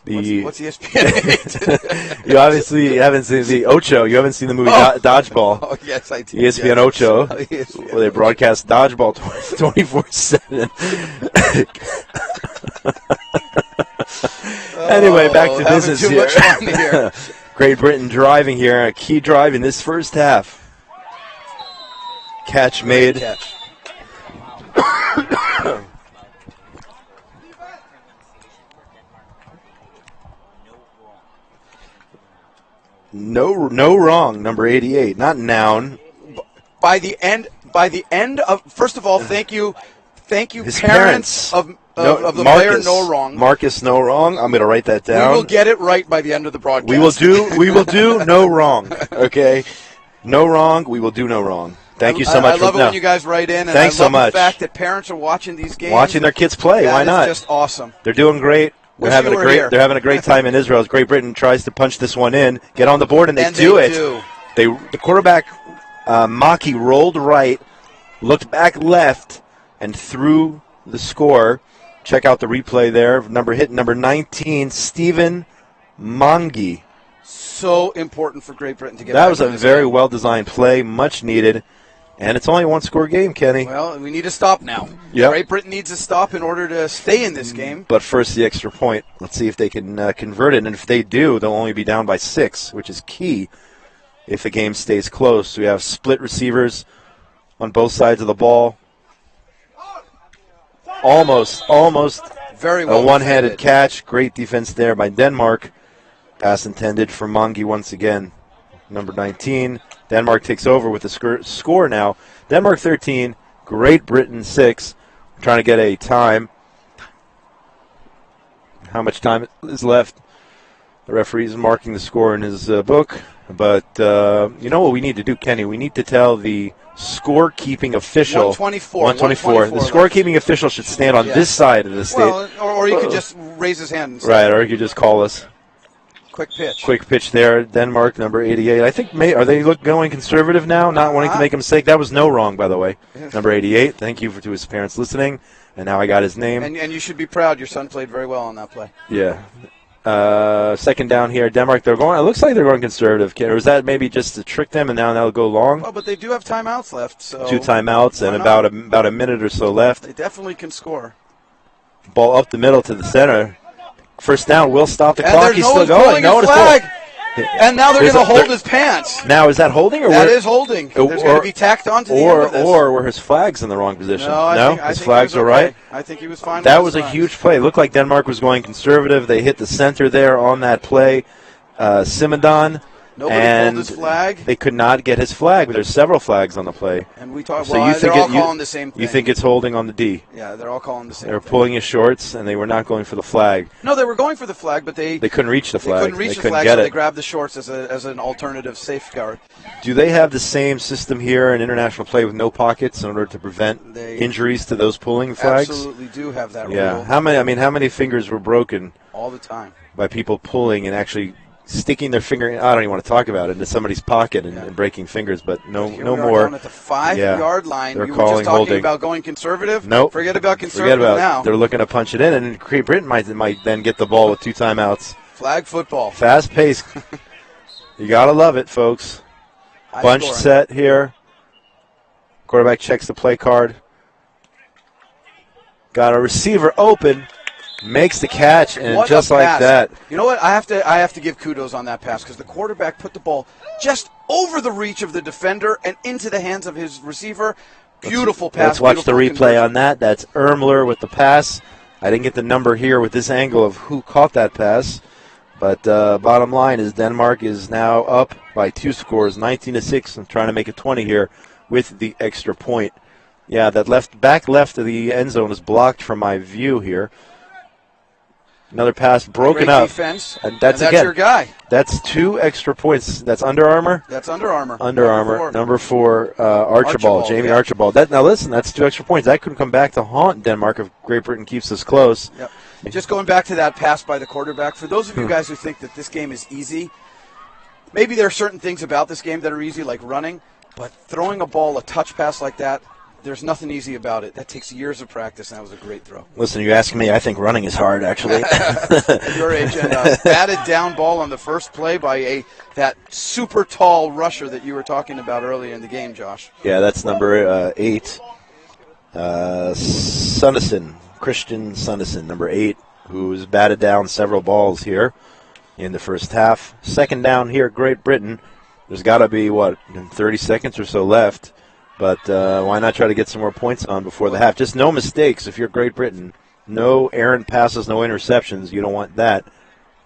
S9: What's ESPN 8?
S8: You obviously haven't seen the Ocho. You haven't seen the movie Dodgeball.
S9: Oh, yes, I did.
S8: ESPN
S9: yes.
S8: Ocho,
S9: ESPN
S8: where they broadcast Dodgeball 24/7. Anyway, back to business
S9: too
S8: here.
S9: much fun here.
S8: Great Britain driving here. A key drive in this first half. Catch made.
S9: Catch.
S8: No wrong, number 88, not noun.
S9: By the end of, first of all, thank you,
S8: His
S9: parents of the
S8: Marcus,
S9: player, no wrong.
S8: Marcus, no wrong. I'm going to write that down.
S9: We will get it right by the end of the broadcast.
S8: We will do no wrong. Okay, no wrong. We will do no wrong. Thank you so much.
S9: I love it when you guys write in. And
S8: Thanks
S9: I love
S8: so much.
S9: the fact that parents are watching these games.
S8: Watching their kids play. Why not?
S9: That is just awesome.
S8: They're doing great. They're having a great time in Israel. As Great Britain tries to punch this one in, get on the board, and they do it. The quarterback, Maki, rolled right, looked back left, and threw the score. Check out the replay there. Number 19, Stephen Mangi.
S9: So important for Great Britain to get.
S8: That was a very well-designed play, much needed. And it's only a one-score game, Kenny.
S9: Well, we need to stop now.
S8: Yep.
S9: Great Britain needs to stop in order to stay in this game.
S8: But first, the extra point. Let's see if they can convert it. And if they do, they'll only be down by 6, which is key if the game stays close. We have split receivers on both sides of the ball. Almost
S9: very well
S8: a one-handed catch. Great defense there by Denmark. Pass intended for Mangi once again. Number 19. Denmark takes over with the score now. Denmark 13, Great Britain 6. We're trying to get a time. How much time is left? The referee's marking the score in his book. But you know what we need to do, Kenny? We need to tell the scorekeeping official.
S9: 124.
S8: The scorekeeping official should stand on this side of the stage.
S9: Well, or he could just raise his hand. And say,
S8: right, or he could just call us.
S9: Quick pitch
S8: there. Denmark, number 88. I think, are they going conservative now, not wanting to make a mistake? That was no wrong, by the way. Number 88. Thank you to his parents listening. And now I got his name.
S9: And you should be proud. Your son played very well on that play.
S8: Yeah. Second down here. Denmark, it looks like they're going conservative. Or is that maybe just to trick them and now they'll go long?
S9: Well, but they do have timeouts left. So
S8: 2 timeouts and about a minute or so left.
S9: They definitely can score.
S8: Ball up the middle to the center. First down will stop the clock. He's still going.
S9: Flag. And now they're going to hold his pants.
S8: Now, is that holding? Or
S9: that is holding. There's going to be tacked onto the end of this.
S8: Or were his flags in the wrong position?
S9: No,
S8: his flags were right?
S9: I think he was fine.
S8: That was a huge play. It looked like Denmark was going conservative. They hit the center there on that play. Simadon.
S9: Nobody pulled his flag.
S8: They could not get his flag. There's several flags on the play.
S9: And we talked. Well, they're all calling the same thing.
S8: You think it's holding on the D?
S9: Yeah, they're all calling the same.
S8: They were pulling his shorts, and they were not going for the flag.
S9: No, they were going for the flag, but they
S8: couldn't reach the flag.
S9: They couldn't reach the flag, so they grabbed the shorts as an alternative safeguard.
S8: Do they have the same system here in international play with no pockets in order to prevent injuries to those pulling flags?
S9: Absolutely do have that rule.
S8: Yeah. How many fingers were broken?
S9: All the time.
S8: By people pulling and actually sticking their finger in, I don't even want to talk about it, into somebody's pocket and breaking fingers, but no more.
S9: Down at the 5-yard line.
S8: They're
S9: you
S8: calling
S9: were just talking
S8: holding.
S9: About going conservative?
S8: Nope.
S9: Forget about conservative now.
S8: They're looking to punch it in, and Great Britain might then get the ball with 2 timeouts.
S9: Flag football.
S8: Fast pace. You got to love it, folks. Bunch set here. Quarterback checks the play card. Got a receiver open. Makes the catch, and just like that.
S9: You know what? I have to give kudos on that pass because the quarterback put the ball just over the reach of the defender and into the hands of his receiver. Beautiful pass.
S8: Let's watch the replay on that. That's Ermler with the pass. I didn't get the number here with this angle of who caught that pass. But bottom line is Denmark is now up by 2 scores, 19-6, and trying to make it 20 here with the extra point. Yeah, that back left of the end zone is blocked from my view here. Another pass broken up.
S9: Defense.
S8: And that's
S9: your guy.
S8: That's 2 extra points. That's Under Armour?
S9: That's Under Armour.
S8: Under Armour. Number 4, Archibald. Jamie Archibald. Now listen, that's 2 extra points. That could come back to haunt Denmark if Great Britain keeps this close.
S9: Yep. Just going back to that pass by the quarterback, for those of you guys who think that this game is easy, maybe there are certain things about this game that are easy, like running, but throwing a touch pass like that, there's nothing easy about it. That takes years of practice, and that was a great throw.
S8: Listen, you ask me, I think running is hard, actually.
S9: At your age, and batted down ball on the first play by that super tall rusher that you were talking about earlier in the game, Josh.
S8: Yeah, that's number 8. Sunnison, Christian Sunnison, number 8, who's batted down several balls here in the first half. Second down here at Great Britain. There's got to be, 30 seconds or so left. But why not try to get some more points on before the half? Just no mistakes if you're Great Britain. No errant passes, no interceptions. You don't want that.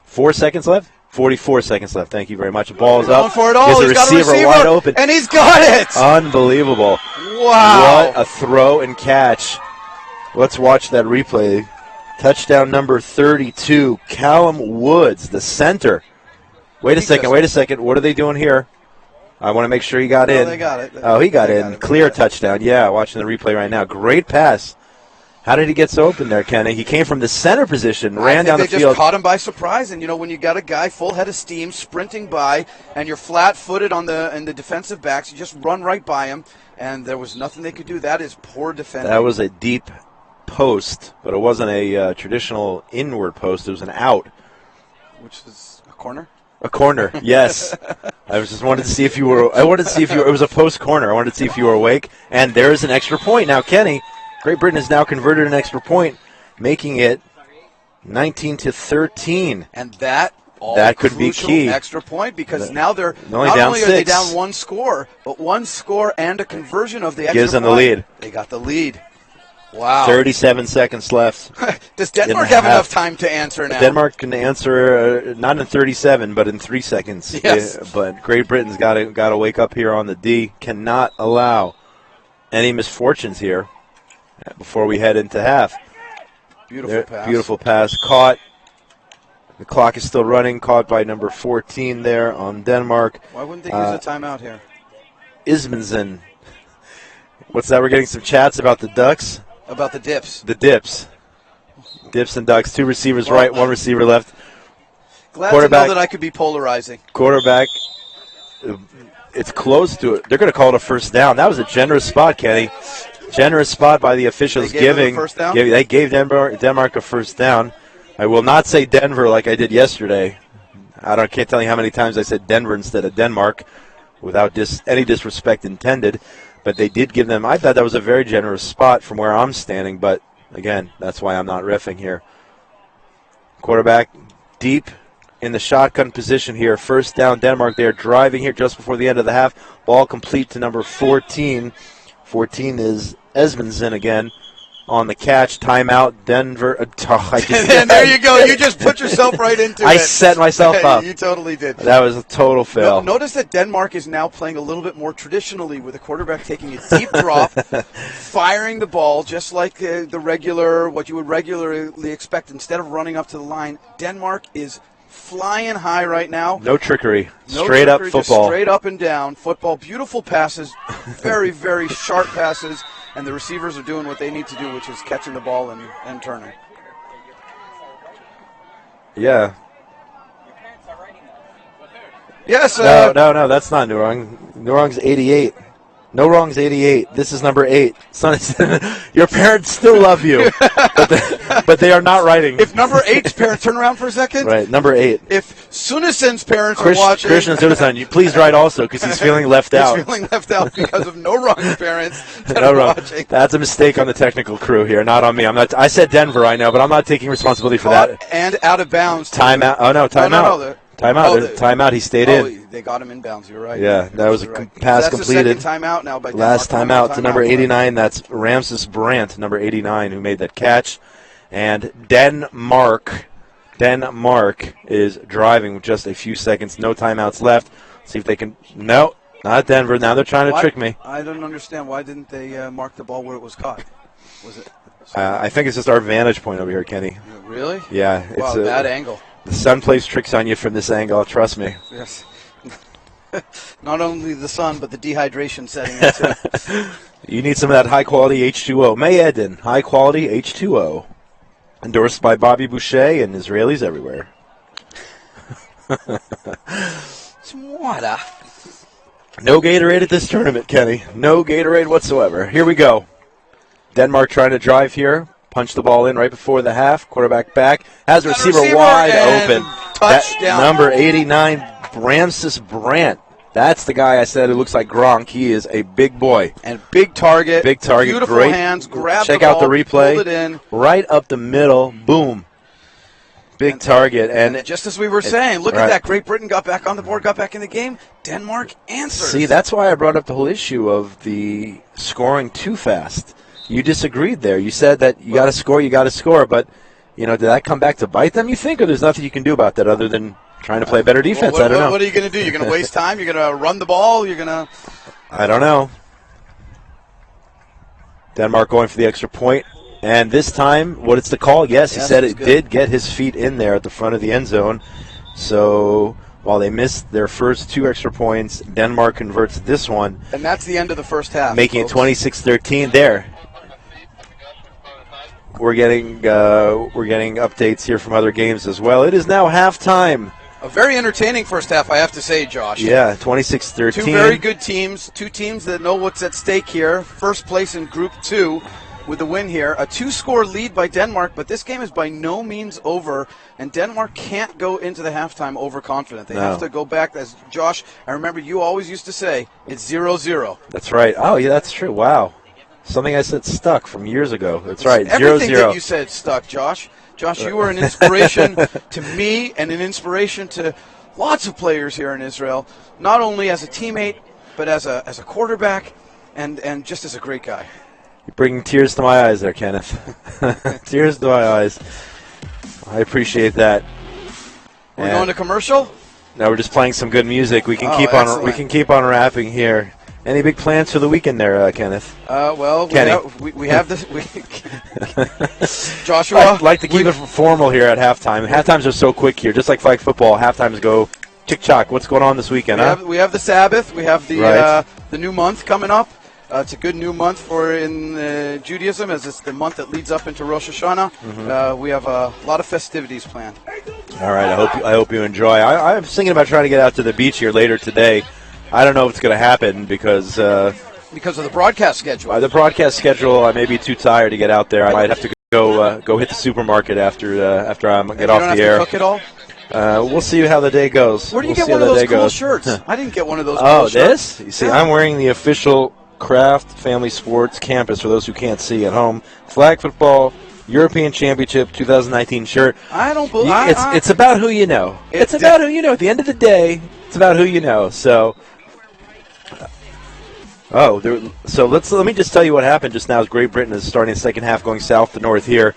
S8: 4 seconds left? 44 seconds left. Thank you very much. The ball is up.
S9: Going for it all.
S8: He's got a receiver wide open.
S9: And he's got it!
S8: Unbelievable.
S9: Wow.
S8: What a throw and catch. Let's watch that replay. Touchdown number 32, Callum Woods, the center. Wait a second. What are they doing here? I want to make sure he got in.
S9: They got it.
S8: He got in. Clear touchdown. Yeah, watching the replay right now. Great pass. How did he get so open there, Kenny? He came from the center position, ran down the field.
S9: They just caught him by surprise. And, when you got a guy full head of steam sprinting by and you're flat-footed in the defensive backs, you just run right by him, and there was nothing they could do. That is poor defending.
S8: That was a deep post, but it wasn't a traditional inward post. It was an out.
S9: Which is a corner?
S8: A corner, yes. I just wanted to see if you were. It was a post corner. I wanted to see if you were awake. And there is an extra point now, Kenny. Great Britain has now converted an extra point, making it 19-13.
S9: And that
S8: could be key.
S9: Extra point because now they're
S8: not
S9: only
S8: down
S9: are
S8: 6.
S9: they down one score, but one score and a conversion of the extra
S8: gives them
S9: point.
S8: the lead.
S9: They got the lead. Wow.
S8: 37 seconds left.
S9: Does Denmark have enough time to answer now?
S8: Denmark can answer not in 37, but in 3 seconds.
S9: Yes.
S8: But Great Britain's got to wake up here on the D. Cannot allow any misfortunes here before we head into half. Beautiful pass. Caught. The clock is still running. Caught by number 14 there on Denmark.
S9: Why wouldn't they use a timeout here?
S8: Ismanson. What's that? We're getting some chats about the Ducks.
S9: About the dips.
S8: The dips. Dips and Ducks. 2 receivers right, 1 receiver left.
S9: Glad to know that I could be polarizing.
S8: Quarterback. It's close to it. They're going to call it a first down. That was a generous spot, Kenny. Generous spot by the officials.
S9: They
S8: gave Denmark a first down. I will not say Denver like I did yesterday. Can't tell you how many times I said Denver instead of Denmark without any disrespect intended. But they did give them, I thought that was a very generous spot from where I'm standing. But, again, that's why I'm not riffing here. Quarterback deep in the shotgun position here. First down, Denmark. They are driving here just before the end of the half. Ball complete to number 14. 14 is Esmondson again on the catch. Timeout, Denver.
S9: And there you go. You just put yourself right into it.
S8: I set myself up.
S9: You totally did.
S8: That was a total fail.
S9: Notice that Denmark is now playing a little bit more traditionally with a quarterback taking a deep drop, firing the ball just like what you would regularly expect instead of running up to the line. Denmark is flying high right now.
S8: No trickery. Straight up football.
S9: Just straight up and down football. Beautiful passes. Very, very sharp passes. And the receivers are doing what they need to do, which is catching the ball and turning.
S8: Yeah.
S9: Yes.
S8: No, that's not Nurong. Nurong's 88. No wrong's 88. This is number 8. Son, your parents still love you, but they are not writing.
S9: If number 8's parents turn around for a second.
S8: Right, number 8.
S9: If Sunison's parents are watching.
S8: Christian Sunison, you please write also because he's feeling left out.
S9: He's feeling left out because of no wrong's parents that are watching.
S8: That's a mistake on the technical crew here, not on me. I said Denver, I know, but I'm not taking responsibility for that.
S9: And out of bounds.
S8: Timeout. Oh no, timeout.
S9: No.
S8: Timeout. Timeout. He stayed in.
S9: They got him inbounds. You're right.
S8: Yeah, that was a pass completed.
S9: That's the second timeout now by Denmark.
S8: Last timeout to number 89. That's Ramses Brandt, number 89, who made that catch. And Denmark is driving with just a few seconds. No timeouts left. See if they can. No, not Denver. Now they're trying to trick me.
S9: I don't understand. Why didn't they mark the ball where it was caught? Was it?
S8: I think it's just our vantage point over here, Kenny.
S9: Really?
S8: Yeah.
S9: Wow,
S8: it's
S9: bad angle.
S8: The sun plays tricks on you from this angle, trust me.
S9: Yes. Not only the sun, but the dehydration setting in too.
S8: You need some of that high-quality H2O. Mayedin, high-quality H2O. Endorsed by Bobby Boucher and Israelis everywhere.
S9: Some water.
S8: No Gatorade at this tournament, Kenny. No Gatorade whatsoever. Here we go. Denmark trying to drive here. Punch the ball in right before the half. Quarterback back. Has the receiver wide open.
S9: Touchdown.
S8: Number 89, Bramsis Brandt. That's the guy I said who looks like Gronk. He is a big boy.
S9: And big target.
S8: Big target.
S9: Beautiful
S8: Great.
S9: hands. Grab
S8: Check
S9: the ball,
S8: out the replay.
S9: pulled it in.
S8: Right up the middle. Boom. Big target.
S9: And just as we were saying, look
S8: right.
S9: at that. Great Britain got back on the board, got back in the game. Denmark answers.
S8: See, that's why I brought up the whole issue of the scoring too fast. You disagreed there. You said that you got to score, but did that come back to bite them, you think, or there's nothing you can do about that other than trying to play better defense? I don't know.
S9: What are you going to do? You're going to waste time? You're going to run the ball? You're going to...
S8: I don't know. Denmark going for the extra point. And this time, what is the call? Yes, he said it did get his feet in there at the front of the end zone. So while they missed their first 2 extra points, Denmark converts this one.
S9: And that's the end of the first half.
S8: Making it 26-13 there. We're getting updates here from other games as well. It is now halftime.
S9: A very entertaining first half, I have to say, Josh.
S8: Yeah, 26-13.
S9: 2 very good teams, 2 teams that know what's at stake here. First place in Group 2 with the win here. A 2-score lead by Denmark, but this game is by no means over, and Denmark can't go into the halftime overconfident. They have to go back. As Josh, I remember you always used to say, it's 0-0.
S8: That's right. Oh, yeah, that's true. Wow. Something I said stuck from years ago. That's right, 0-0.
S9: Everything that you said stuck, Josh. Josh, you were an inspiration to me and an inspiration to lots of players here in Israel, not only as a teammate, but as a quarterback and just as a great guy.
S8: You're bringing tears to my eyes there, Kenneth. Tears to my eyes. I appreciate that.
S9: We're going to commercial?
S8: No, we're just playing some good music. We can
S9: excellent.
S8: keep on rapping here. Any big plans for the weekend there, Kenneth?
S9: Well,
S8: Kenny.
S9: we have this. Joshua?
S8: I'd like to keep it formal here at halftime. Halftimes are so quick here, just like flag football. Halftimes go tick-tock. What's going on this weekend,
S9: We have the Sabbath. We have the new month coming up. It's a good new month for in Judaism, as it's the month that leads up into Rosh Hashanah.
S8: Mm-hmm.
S9: We have a lot of festivities planned.
S8: All right, I hope you enjoy. I'm thinking about trying to get out to the beach here later today. I don't know if it's going to happen because of
S9: the broadcast schedule.
S8: The broadcast schedule, I may be too tired to get out there. I might have to go hit the supermarket after I get off the air.
S9: You don't have to cook it all?
S8: We'll see how the day goes.
S9: Where do you get one of those cool shirts? I didn't get one of those
S8: cool
S9: shirts.
S8: This? You see, I'm wearing the official Kraft Family Sports Campus, for those who can't see at home. Flag football European Championship 2019 shirt.
S9: I don't believe
S8: it's about who you know. It's about who you know. At the end of the day, it's about who you know. So let me just tell you what happened just now as Great Britain is starting the second half going south to north here.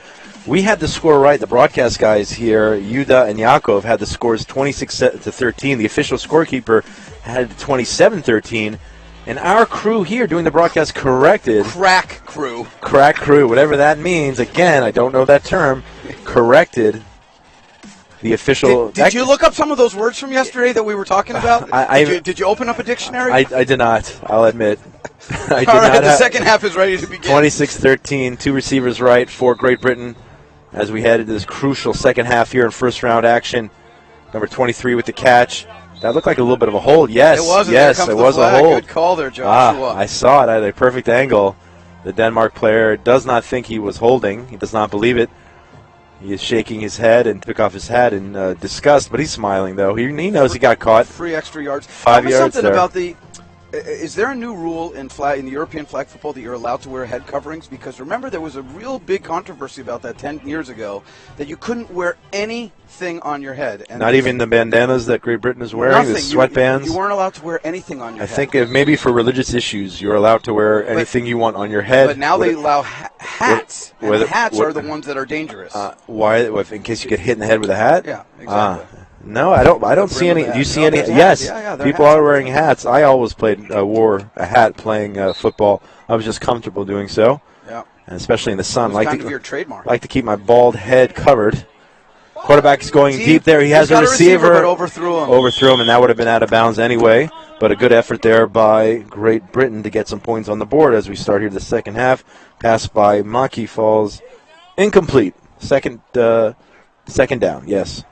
S8: We had the score right. The broadcast guys here, Yuda and Yaakov, had the scores 26-13. The official scorekeeper had 27-13. And our crew here doing the broadcast corrected.
S9: Crack crew,
S8: whatever that means. Again, I don't know that term. Corrected the official.
S9: Did you look up some of those words from yesterday that we were talking about? Did you open up a dictionary?
S8: I did not. I'll admit. I did
S9: All right,
S8: not.
S9: The second half is ready to begin.
S8: 26-13, 2 receivers right for Great Britain as we head into this crucial second half here in first round action. Number 23 with the catch. That looked like a little bit of a hold. Yes, it was a hold.
S9: Good call there, Joshua.
S8: I saw it at a perfect angle. The Denmark player does not think he was holding. He does not believe it. He is shaking his head and took off his hat in disgust, but he's smiling, though. He knows he got caught.
S9: 3 extra yards.
S8: 5 yards
S9: something
S8: there.
S9: About the... Is there a new rule in the European flag football that you're allowed to wear head coverings? Because remember, there was a real big controversy about that 10 years ago, that you couldn't wear anything on your head. And
S8: not even the bandanas that Great Britain is wearing, the sweatbands?
S9: You weren't allowed to wear anything on your head.
S8: I think maybe for religious issues, you're allowed to wear anything you want on your head.
S9: But now they allow hats, and hats are the ones that are dangerous.
S8: Why? In case you get hit in the head with a hat?
S9: Yeah, exactly.
S8: No, I don't see any. Do you see any? Yes, people are wearing hats. I always wore a hat playing football. I was just comfortable doing so.
S9: Yeah,
S8: and especially in the sun.
S9: It's kind of your trademark.
S8: Like to keep my bald head covered. Quarterback is going deep there. He has a receiver,
S9: but overthrew
S8: him, and that would have been out of bounds anyway. But a good effort there by Great Britain to get some points on the board as we start here the second half. Pass by Maki falls incomplete. Second down. Yes.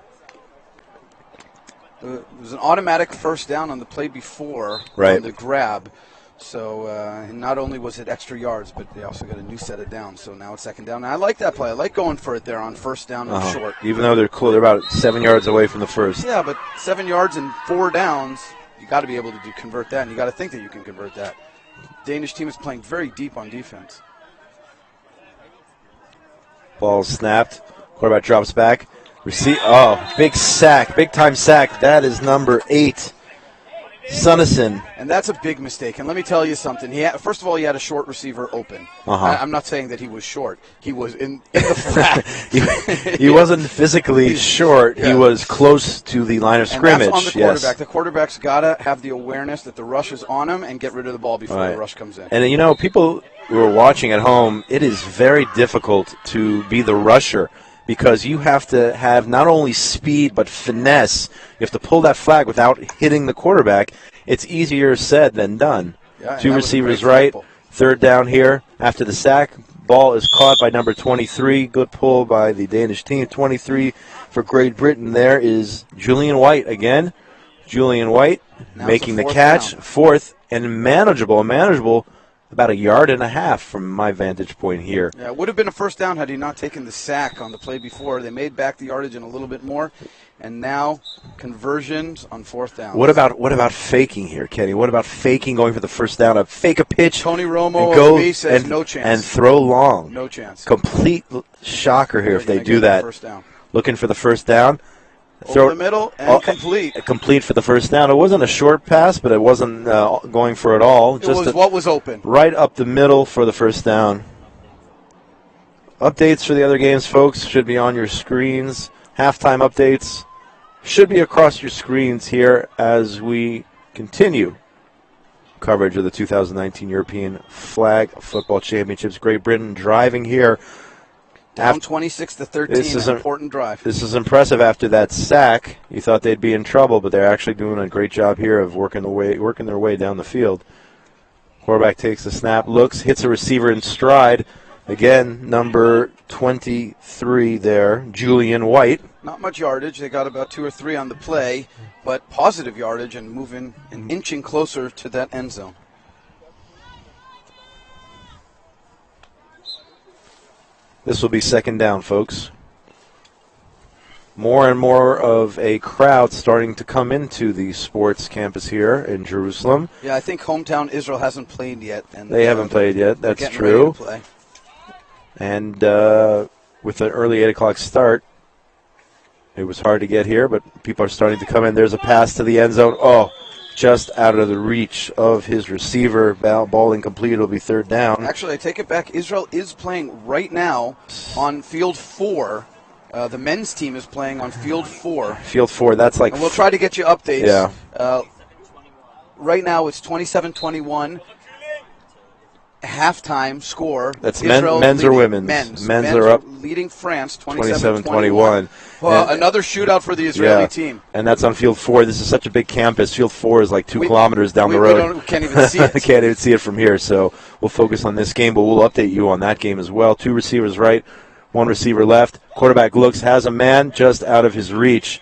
S9: It was an automatic first down on the play before
S8: Right.
S9: on the grab. So and not only was it extra yards, but they also got a new set of downs. So now it's second down. And I like that play. I like going for it there on first down and short.
S8: Even though they're about 7 yards away from the first.
S9: Yeah, but 7 yards and 4 downs, you got to be able to convert that, and you got to think that you can convert that. Danish team is playing very deep on defense.
S8: Ball snapped. Quarterback drops back. Big sack. Big time sack. That is number 8. Sunnison.
S9: And that's a big mistake. And let me tell you something. First of all, he had a short receiver open. I'm not saying that he was short. He was in the flat.
S8: he wasn't physically short. Yeah. He was close to the line of scrimmage.
S9: And that's on the quarterback.
S8: Yes.
S9: The quarterback's got to have the awareness that the rush is on him and get rid of the ball before the rush comes in.
S8: And, people who are watching at home, it is very difficult to be the rusher, because you have to have not only speed but finesse. You have to pull that flag without hitting the quarterback. It's easier said than done.
S9: Yeah,
S8: 2 receivers right. Third down here after the sack. Ball is caught by number 23. Good pull by the Danish team. 23 for Great Britain. There is Julian White again. Julian White now making the catch. Down. Fourth and manageable. About 1.5 yards from my vantage point here.
S9: Yeah, it would have been a first down had he not taken the sack on the play before. They made back the yardage and a little bit more, and now conversions on fourth down.
S8: What about faking here, Kenny? What about faking, going for the first down? Fake a pitch.
S9: Tony Romo says no chance.
S8: And throw long.
S9: No chance.
S8: Complete shocker here if they do that.
S9: First down.
S8: Looking for the first down.
S9: Over the middle and complete.
S8: Complete for the first down. It wasn't a short pass, but it wasn't going for it all.
S9: It was what was open.
S8: Right up the middle for the first down. Updates for the other games, folks, should be on your screens. Halftime updates should be across your screens here as we continue coverage of the 2019 European Flag Football Championships. Great Britain driving here.
S9: Down 26-13, an important drive.
S8: This is impressive after that sack. You thought they'd be in trouble, but they're actually doing a great job here of working their way down the field. Quarterback takes the snap, looks, hits a receiver in stride. Again, number 23 there, Julian White.
S9: Not much yardage. They got about 2 or 3 on the play, but positive yardage and moving and inching closer to that end zone.
S8: This will be second down, folks. More and more of a crowd starting to come into the sports campus here in Jerusalem.
S9: Yeah, I think hometown Israel hasn't played yet. And
S8: they haven't played yet. That's true. And with an early 8 o'clock start, it was hard to get here, but people are starting to come in. There's a pass to the end zone. Just out of the reach of his receiver. Ball incomplete. It'll be third down.
S9: Actually, I take it back. Israel is playing right now on field 4. The men's team is playing on field 4.
S8: Field 4, that's like...
S9: And we'll try to get you updates.
S8: Yeah.
S9: Right now it's 27-21. Halftime score.
S8: That's men's or women's? Men's are up.
S9: Leading France 27-21. Well, another shootout for the Israeli team.
S8: And that's on field 4. This is such a big campus. Field 4 is like 2 kilometers down the road.
S9: We can't even see it.
S8: Can't even see it from here. So we'll focus on this game, but we'll update you on that game as well. 2 receivers right, 1 receiver left. Quarterback looks, has a man just out of his reach.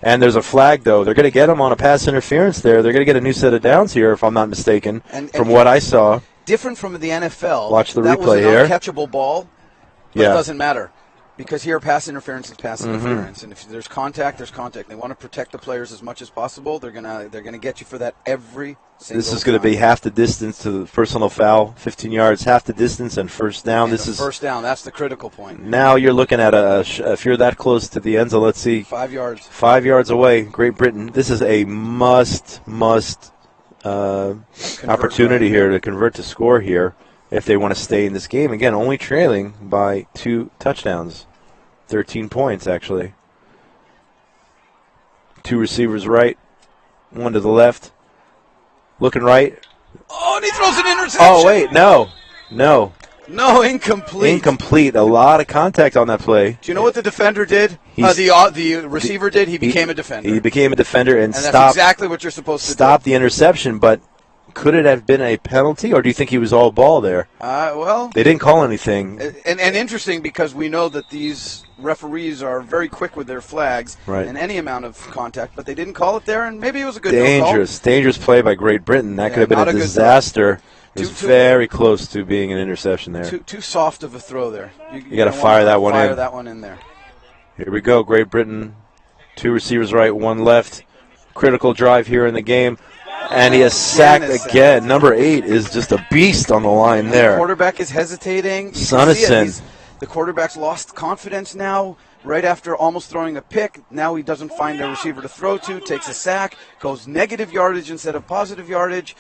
S8: And there's a flag, though. They're going to get him on a pass interference there. They're going to get a new set of downs here, if I'm not mistaken, from what I saw.
S9: Different from the NFL.
S8: Watch the replay
S9: here. That was an uncatchable ball, but
S8: it
S9: doesn't matter. Because here, pass interference is pass interference, and if there's contact, there's contact. They want to protect the players as much as possible. They're gonna get you for that every single time.
S8: This is going to be half the distance to the personal foul, 15 yards, half the distance, and first down.
S9: And first down. That's the critical point.
S8: Now you're looking at if you're that close to the end zone, let's see,
S9: 5 yards.
S8: 5 yards away, Great Britain. This is a must opportunity here to convert to score here if they want to stay in this game. Again, only trailing by 2 touchdowns. 13 points, actually. 2 receivers right, 1 to the left. Looking right.
S9: Oh, and he throws an interception.
S8: Oh, wait, no.
S9: No, incomplete.
S8: Incomplete. A lot of contact on that play.
S9: Do you know what the defender did? The receiver did? He became a defender.
S8: He became a defender and
S9: that's exactly what you're supposed to do.
S8: Stopped the interception, but Could it have been a penalty, or do you think he was all ball there?
S9: Well,
S8: they didn't call anything.
S9: And interesting because we know that these referees are very quick with their flags and any amount of contact, but they didn't call it there, and maybe it was a good
S8: dangerous play by Great Britain. That could have been a disaster. It was very close to being an interception there.
S9: Too soft of a throw there.
S8: You got to fire that one in.
S9: Fire that one in there.
S8: Here we go. Great Britain, 2 receivers right, 1 left. Critical drive here in the game. And he has sacked again. Number 8 is just a beast on the line there.
S9: The quarterback is hesitating.
S8: Sunnison.
S9: The quarterback's lost confidence now right after almost throwing a pick. Now he doesn't find a receiver to throw to, takes a sack, goes negative yardage instead of positive yardage.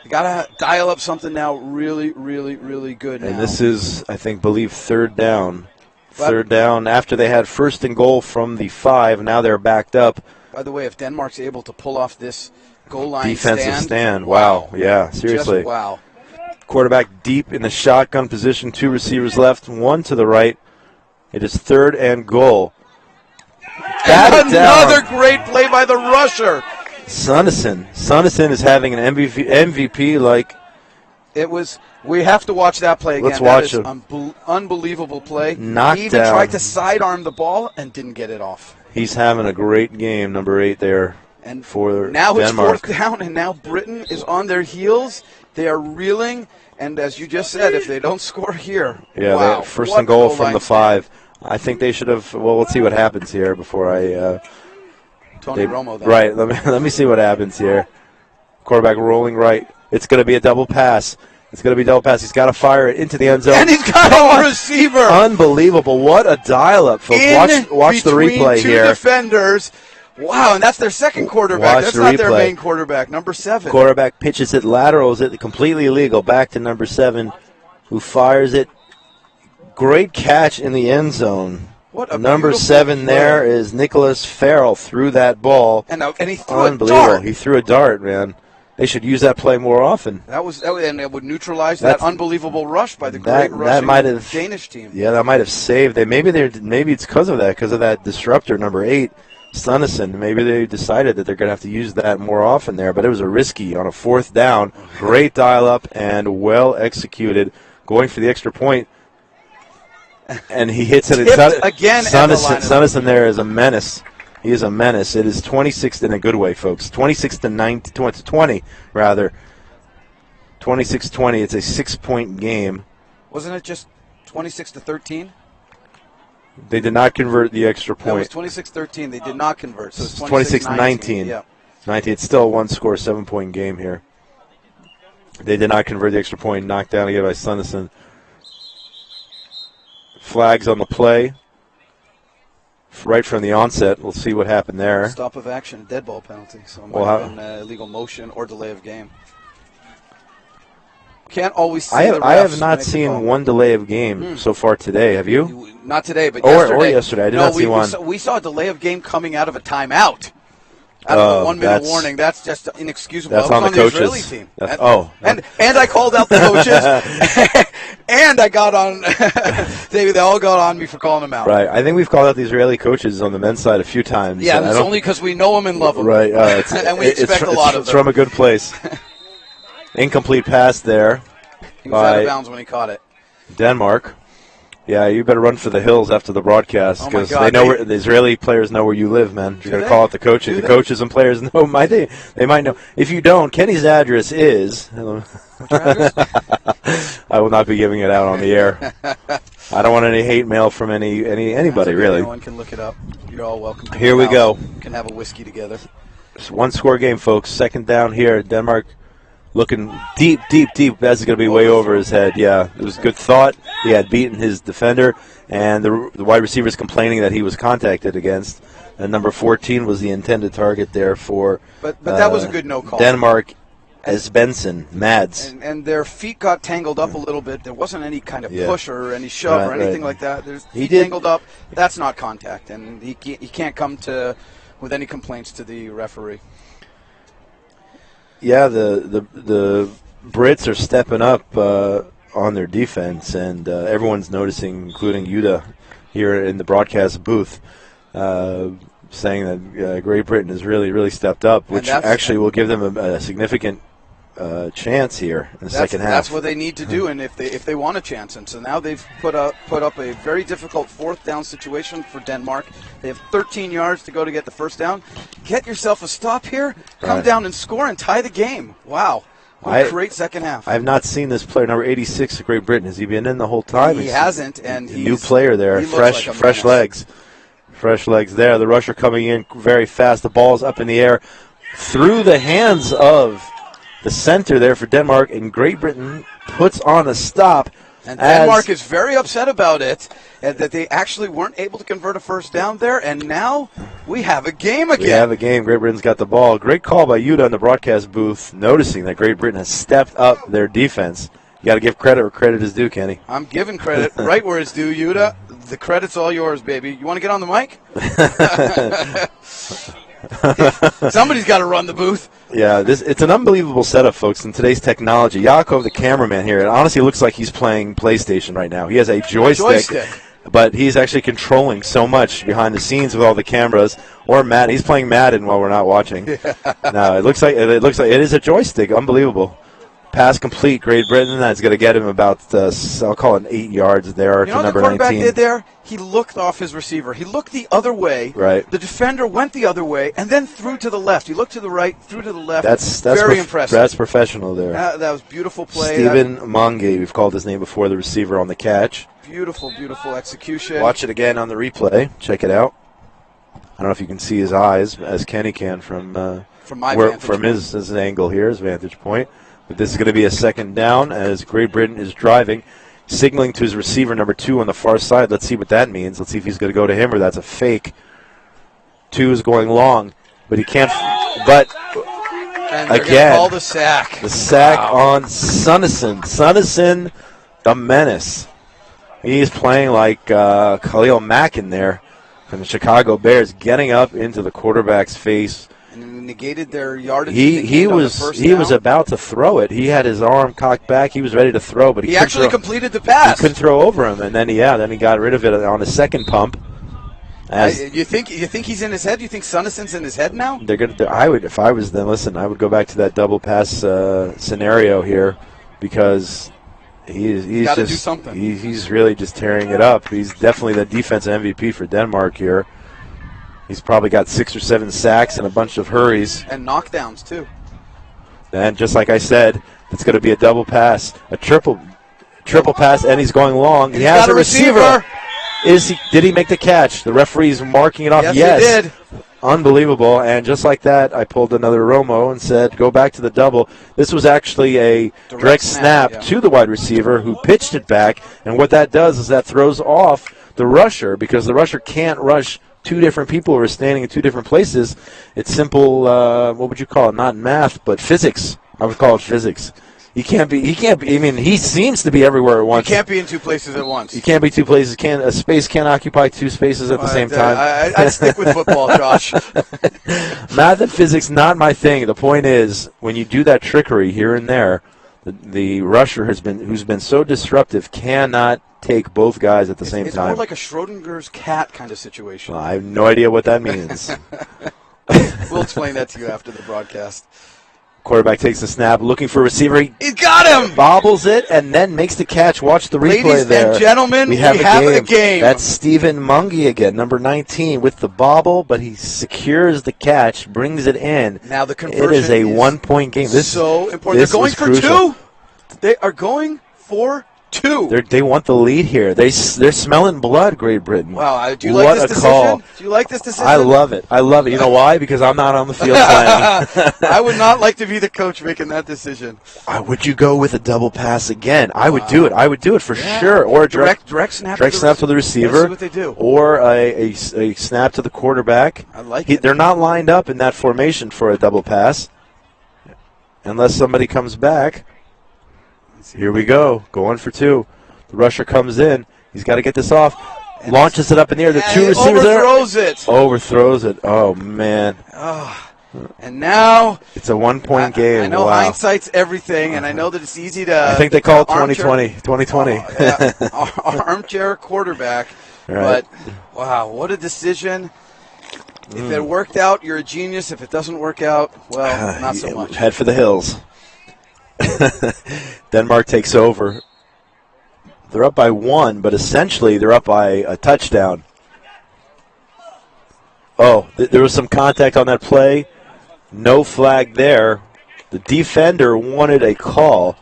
S9: You got to dial up something now really, really, really good now.
S8: And this is, I believe, third down. Third down after they had first and goal from the 5. Now they're backed up.
S9: By the way, if Denmark's able to pull off this goal line
S8: defensive stand. Wow. Yeah, seriously.
S9: Just wow.
S8: Quarterback deep in the shotgun position. 2 receivers left, 1 to the right. It is third and goal.
S9: Another great play by the rusher.
S8: Sunnison is having an MVP like.
S9: It was. We have to watch that play again.
S8: Let's watch it.
S9: Unbelievable play.
S8: Knocked
S9: he even
S8: down.
S9: tried to sidearm the ball and didn't get it off.
S8: He's having a great game, number 8 there.
S9: And
S8: for
S9: now
S8: Denmark.
S9: It's 4th down, and now Britain is on their heels. They are reeling, and as you just said, if they don't score here, wow,
S8: first and goal from the 5. I think they should have. Well, let's see what happens here before I.
S9: Tony Romo. Then.
S8: Right. Let me see what happens here. Quarterback rolling right. It's going to be a double pass. He's got to fire it into the end zone.
S9: And he's got a receiver.
S8: Unbelievable. What a dial-up, folks. Watch the replay
S9: two
S8: here.
S9: Defenders. Wow, and that's their second quarterback. That's not their main quarterback, number 7.
S8: Quarterback pitches it, laterals it, completely illegal, back to number 7, who fires it. Great catch in the end zone.
S9: What a
S8: number 7
S9: play.
S8: there is Nicholas Farrell, threw that ball.
S9: And he threw a dart.
S8: He threw a dart, man. They should use that play more often.
S9: And it would neutralize that unbelievable rush by the great rushing Danish team.
S8: Yeah, that might have saved them. Maybe it's because of that disruptor, number 8, Sunnison. Maybe they decided that they're going to have to use that more often there. But it was a risky on a 4th down. Great dial-up and well executed, going for the extra point. And he hits it
S9: again.
S8: Sunnison there is a menace. He is a menace. It is 26 in a good way, folks. 26-20, rather. 26-20. It's a 6-point game.
S9: Wasn't it just 26-13?
S8: They did not convert the extra point.
S9: That was 26-13. They did not convert. So it's
S8: 26-19.
S9: Yeah.
S8: 19. It's still a one-score, 7-point game here. They did not convert the extra point. Knocked down again by Sunnison. Flags on the play. Right from the onset. We'll see what happened there.
S9: Stop of action, dead ball penalty. So it might have been illegal motion or delay of game. Can't always see the refs.
S8: I have not seen one delay of game so far today. Have you?
S9: Not today, but
S8: yesterday.
S9: Or
S8: yesterday. I did not see one.
S9: We saw a delay of game coming out of a timeout. Out of the 1 minute warning. That's just inexcusable.
S8: That's on the coaches.
S9: Israeli team.
S8: And
S9: I called out the coaches. And I got on. They all got on me for calling them out.
S8: Right. I think we've called out the Israeli coaches on the men's side a few times.
S9: Yeah, that's only because we know them and love them.
S8: Right.
S9: And we expect a lot of them.
S8: It's from a good place. Incomplete pass there.
S9: He was out of bounds when he caught it.
S8: Denmark. Yeah, you better run for the hills after the broadcast because they know the Israeli players know where you live, man. You're going to call out the coaches. The coaches and players know. They might know. If you don't, Kenny's address is.
S9: What's your address?
S8: I will not be giving it out on the air. I don't want any hate mail from anybody, really.
S9: Anyone can look it up. You're all welcome.
S8: Here we go.
S9: We can have a whiskey together.
S8: It's one-score game, folks. Second down here. Denmark looking deep. That's going to be way over his head. Yeah, it was good thought. He had beaten his defender, and the wide receiver is complaining that he was contacted against. And number 14 was the intended target there for.
S9: But that was a good no call.
S8: Denmark, as Benson, Mads.
S9: And their feet got tangled up a little bit. There wasn't any kind of push or any shove or anything like that. There's tangled up. That's not contact, and he can't come with any complaints to the referee.
S8: Yeah, the Brits are stepping up on their defense, and everyone's noticing, including Yuda here in the broadcast booth, saying that Great Britain has really, really stepped up, which actually will give them a significant chance here in the second half.
S9: That's what they need to do, and if they want a chance. And so now they've put up a very difficult fourth down situation for Denmark. They have 13 yards to go to get the first down. Get yourself a stop here, come down and score and tie the game. Wow. What a great second half.
S8: I have not seen this player, number 86 of Great Britain. Has he been in the whole time?
S9: He hasn't, and he's
S8: a new player there. Fresh legs. Fresh legs there. The rusher coming in very fast. The ball's up in the air through the hands of the center there for Denmark, and Great Britain puts on a stop.
S9: And Denmark is very upset about it, and that they actually weren't able to convert a first down there, and now we have a game again.
S8: We have a game. Great Britain's got the ball. Great call by Yuta in the broadcast booth, noticing that Great Britain has stepped up their defense. You got to give credit where credit is due, Kenny.
S9: I'm giving credit right where it's due, Yuta. The credit's all yours, baby. You want to get on the mic? Somebody's got to run the booth.
S8: Yeah, it's an unbelievable setup, folks, in today's technology. Yaakov, the cameraman here, it honestly looks like he's playing PlayStation right now. He has a joystick, but he's actually controlling so much behind the scenes with all the cameras. Or Madden. He's playing Madden while we're not watching. No, it looks like it is a joystick. Unbelievable. Pass complete, Great Britain. That's going to get him about, I'll call it 8 yards there to number 19.
S9: You know what the quarterback did there? He looked off his receiver. He looked the other way.
S8: Right.
S9: The defender went the other way and then threw to the left. He looked to the right, threw to the left.
S8: That's
S9: very impressive.
S8: That's professional there.
S9: That was beautiful play.
S8: Stephen Mange, we've called his name before, the receiver on the catch.
S9: Beautiful, beautiful execution.
S8: Watch it again on the replay. Check it out. I don't know if you can see his eyes, as Kenny can from his angle here, his vantage point. But this is going to be a second down as Great Britain is driving, signaling to his receiver, number 2, on the far side. Let's see what that means. Let's see if he's going to go to him or that's a fake. 2 is going long, but he can't. But
S9: and again, call the sack.
S8: The sack on Sunnison. Sunnison, the menace. He's playing like Khalil Mack in there from the Chicago Bears, getting up into the quarterback's face.
S9: And negated their yardage.
S8: He was about to throw it. He had his arm cocked back. He was ready to throw, but
S9: he actually completed the pass.
S8: He couldn't throw over him, and then he got rid of it on his second pump.
S9: You think he's in his head? You think Sunnison's in his head now?
S8: I would, if I was them. Listen, I would go back to that double pass scenario here, because he's
S9: got to
S8: just
S9: do something.
S8: He's really just tearing it up. He's definitely the defensive MVP for Denmark here. He's probably got 6 or 7 sacks and a bunch of hurries.
S9: And knockdowns, too.
S8: And just like I said, it's going to be a double pass, a triple pass, and he's going long. He has a receiver. Did he make the catch? The referee's marking it off.
S9: Yes, he did.
S8: Unbelievable. And just like that, I pulled another Romo and said, go back to the double. This was actually a direct snap to the wide receiver who pitched it back. And what that does is that throws off the rusher, because the rusher can't rush 2 different people who are standing in 2 different places. It's simple, what would you call it? Not math, but physics. I would call it physics. He can't be, I mean, he seems to be everywhere at once.
S9: He can't be in 2 places at once.
S8: He can't be 2 places. A space can't occupy 2 spaces at the same time.
S9: I stick with football, Josh.
S8: Math and physics, not my thing. The point is, when you do that trickery here and there, the rusher who's been so disruptive cannot take both guys at the same time.
S9: It's more like a Schrodinger's cat kind of situation.
S8: Well, I have no idea what that means.
S9: We'll explain that to you after the broadcast.
S8: Quarterback takes the snap, looking for a receiver.
S9: He got him!
S8: Bobbles it, and then makes the catch. Watch the replay.
S9: Ladies
S8: there.
S9: And gentlemen, we have a game.
S8: That's Stephen Mungie again, number 19, with the bobble, but he secures the catch, brings it in.
S9: Now the conversion
S8: It is a 1-point game.
S9: This is so important. They're going for
S8: crucial.
S9: 2. They are going for 2.
S8: They want the lead here. They're smelling blood, Great Britain.
S9: Wow, do you like this decision?
S8: Call.
S9: Do you like this decision?
S8: I love it. You know why? Because I'm not on the field playing.
S9: I would not like to be the coach making that decision.
S8: Would you go with a double pass again? I would do it. I would do it for sure. Or a direct snap to the receiver.
S9: Let's see what they do.
S8: Or a snap to the quarterback.
S9: I like it.
S8: They're not lined up in that formation for a double pass unless somebody comes back. Here we go. Going for 2. The rusher comes in. He's got to get this off. Launches it up in the air. The 2 receivers overthrows it. Oh, man.
S9: And now
S8: it's a 1-point game.
S9: I know hindsight's everything, and I know that it's easy to.
S8: I think they call it 2020. 2020.
S9: Armchair quarterback.
S8: Right.
S9: But wow, what a decision! If it worked out, you're a genius. If it doesn't work out, well, not so much.
S8: Head for the hills. Denmark takes over. They're up by 1, but essentially they're up by a touchdown. Oh, there was some contact on that play. No flag there. The defender wanted a call.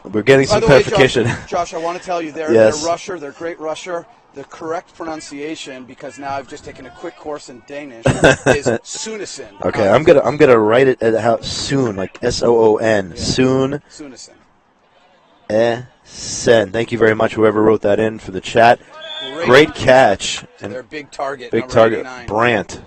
S8: We're getting some clarification.
S9: Josh, I want to tell you, their rusher, their great rusher, the correct pronunciation, because now I've just taken a quick course in Danish, is Suneson.
S8: Okay, I'm gonna write it how soon, like S-O-O-N. Yeah. Soon.
S9: Suneson.
S8: Sen. Thank you very much, whoever wrote that in for the chat. Great catch.
S9: And their big target.
S8: Big target.
S9: 89.
S8: Brandt.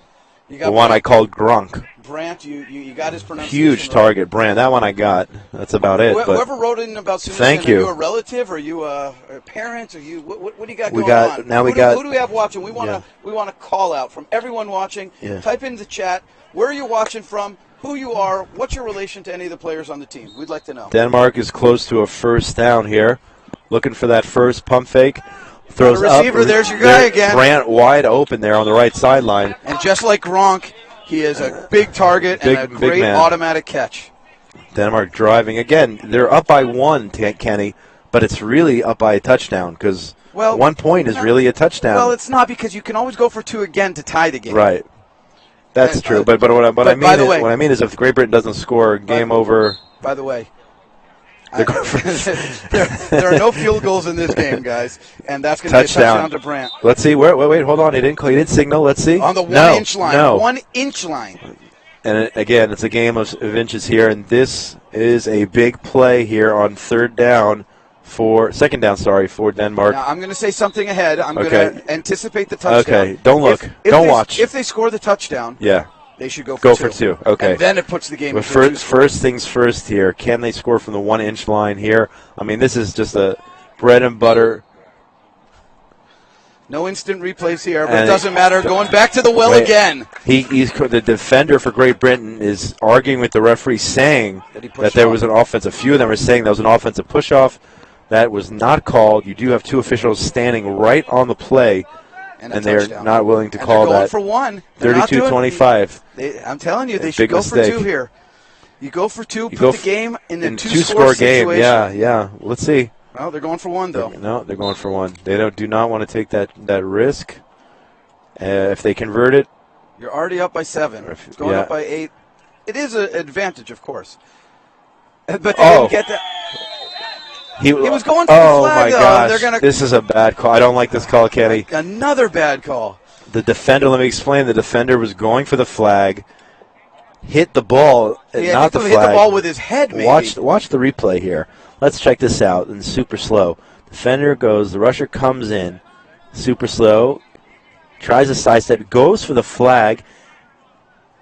S8: The one I called Grunk.
S9: Brandt, you got his pronunciation.
S8: Huge target, right. Brandt. That one I got. That's about it.
S9: Whoever wrote in about Suneson,
S8: thank you.
S9: Are you a relative? Are you a parent? Are you what do you got going on?
S8: Now
S9: who do we have watching? We want to call out from everyone watching. Yeah. Type in the chat where you're watching from, who you are, what's your relation to any of the players on the team. We'd like to know.
S8: Denmark is close to a first down here, looking for that first pump fake. Throws
S9: receiver,
S8: up.
S9: There's your guy again.
S8: Brandt wide open there on the right sideline.
S9: And just like Gronk, he is a big target and a great automatic catch.
S8: Denmark driving. Again, they're up by 1, Kenny, but it's really up by a touchdown because 1 point is really a touchdown.
S9: Well, it's not, because you can always go for 2 again to tie the game.
S8: Right. That's true. But what I mean is if Great Britain doesn't score, game over.
S9: By the way, there are no field goals in this game, guys, and that's going to be a touchdown to Brandt.
S8: Let's see. Wait, hold on. He didn't signal. Let's see.
S9: On the 1-inch line. No. 1-inch line.
S8: And again, it's a game of inches here, and this is a big play here on second down for Denmark.
S9: Now, I'm going to say something ahead. I'm going to anticipate the touchdown.
S8: Okay, don't look. Don't watch.
S9: If they score the touchdown,
S8: they
S9: should go for 2.
S8: Okay.
S9: And then it puts the game
S8: into first things first here. Can they score from the 1-inch line here? I mean, this is just a bread and butter.
S9: No instant replays here, but it doesn't matter. Going back to the well again.
S8: He's the defender for Great Britain is arguing with the referee, saying that there was an offense. A few of them are saying there was an offensive push-off. That was not called. You do have 2 officials standing right on the play. And they're not willing to call
S9: that.
S8: They're
S9: going
S8: for 1. 32-25.
S9: I'm telling you, they should go for 2 here. You go for 2, put the game in the
S8: 2-score game. Yeah. Let's see.
S9: Well, they're going for 1, though.
S8: They're going for 1. They do not want to take that risk. If they convert it.
S9: You're already up by 7. Going up by 8. It is an advantage, of course. But they didn't get that. He was going for the flag,
S8: my gosh. This is a bad call. I don't like this call, Kenny.
S9: Another bad call.
S8: The defender, let me explain. The defender was going for the flag, hit the ball, not the flag.
S9: Hit the ball with his head, maybe.
S8: Watch the replay here. Let's check this out. And super slow. Defender goes, the rusher comes in, super slow, tries a sidestep, goes for the flag,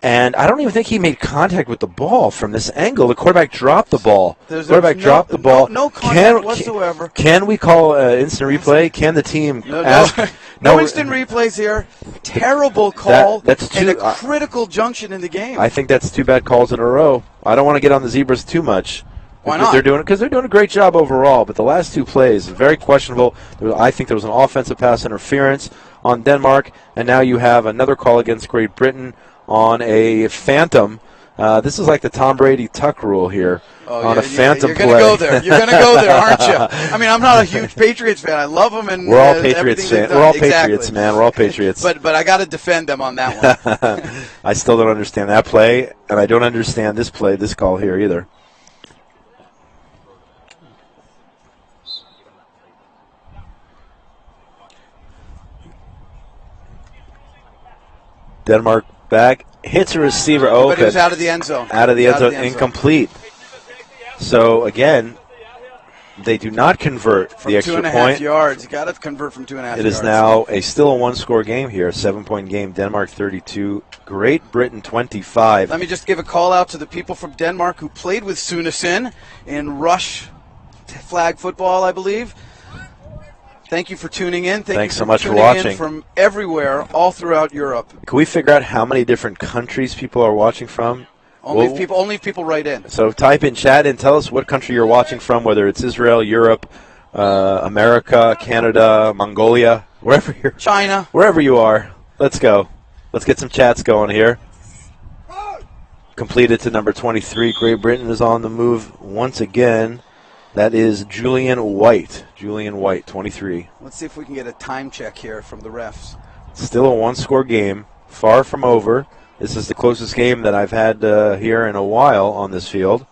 S8: and I don't even think he made contact with the ball from this angle. The quarterback dropped the ball. Dropped the ball.
S9: No contact whatsoever.
S8: Can we call instant replay? Can the team ask?
S9: No instant replays here. Terrible call.
S8: That's
S9: and a critical junction in the game.
S8: I think that's 2 bad calls in a row. I don't want to get on the Zebras too much.
S9: Why not?
S8: Because they're doing a great job overall. But the last 2 plays, very questionable. I think there was an offensive pass interference on Denmark, and now you have another call against Great Britain on a phantom. This is like the Tom Brady tuck rule here a phantom play.
S9: You're going to go there, aren't you? I mean, I'm not a huge Patriots fan. I love them, and
S8: we're all Patriots fans. We're all Patriots, man. We're all Patriots.
S9: but I got to defend them on that
S8: one. I still don't understand that play, and I don't understand this call here either. Denmark back, hits a receiver open.
S9: But it was out of the end zone.
S8: Out of the end zone, incomplete. So, again, they do not convert from the extra point.
S9: 2.5 yards. You got to convert from 2.5 yards.
S8: It is now still a 1-score game here, a 7-point game. Denmark 32, Great Britain 25.
S9: Let me just give a call out to the people from Denmark who played with Suneson in rush flag football, I believe. Thank you for tuning in.
S8: Thanks so much for watching.
S9: From everywhere, all throughout Europe.
S8: Can we figure out how many different countries people are watching from?
S9: Only if people write in.
S8: So type in chat and tell us what country you're watching from, whether it's Israel, Europe, America, Canada, Mongolia,
S9: China.
S8: Wherever you are. Let's go. Let's get some chats going here. Completed to number 23. Great Britain is on the move once again. That is Julian White. Julian White, 23.
S9: Let's see if we can get a time check here from the refs.
S8: Still a one-score game. Far from over. This is the closest game that I've had here in a while on this field.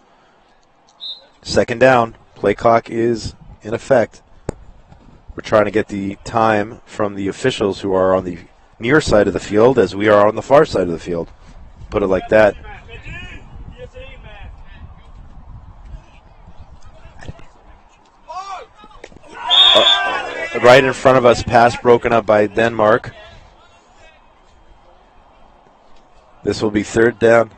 S8: Second down. Play clock is in effect. We're trying to get the time from the officials who are on the near side of the field as we are on the far side of the field. Put it like that. Right in front of us, pass broken up by Denmark. This will be third down.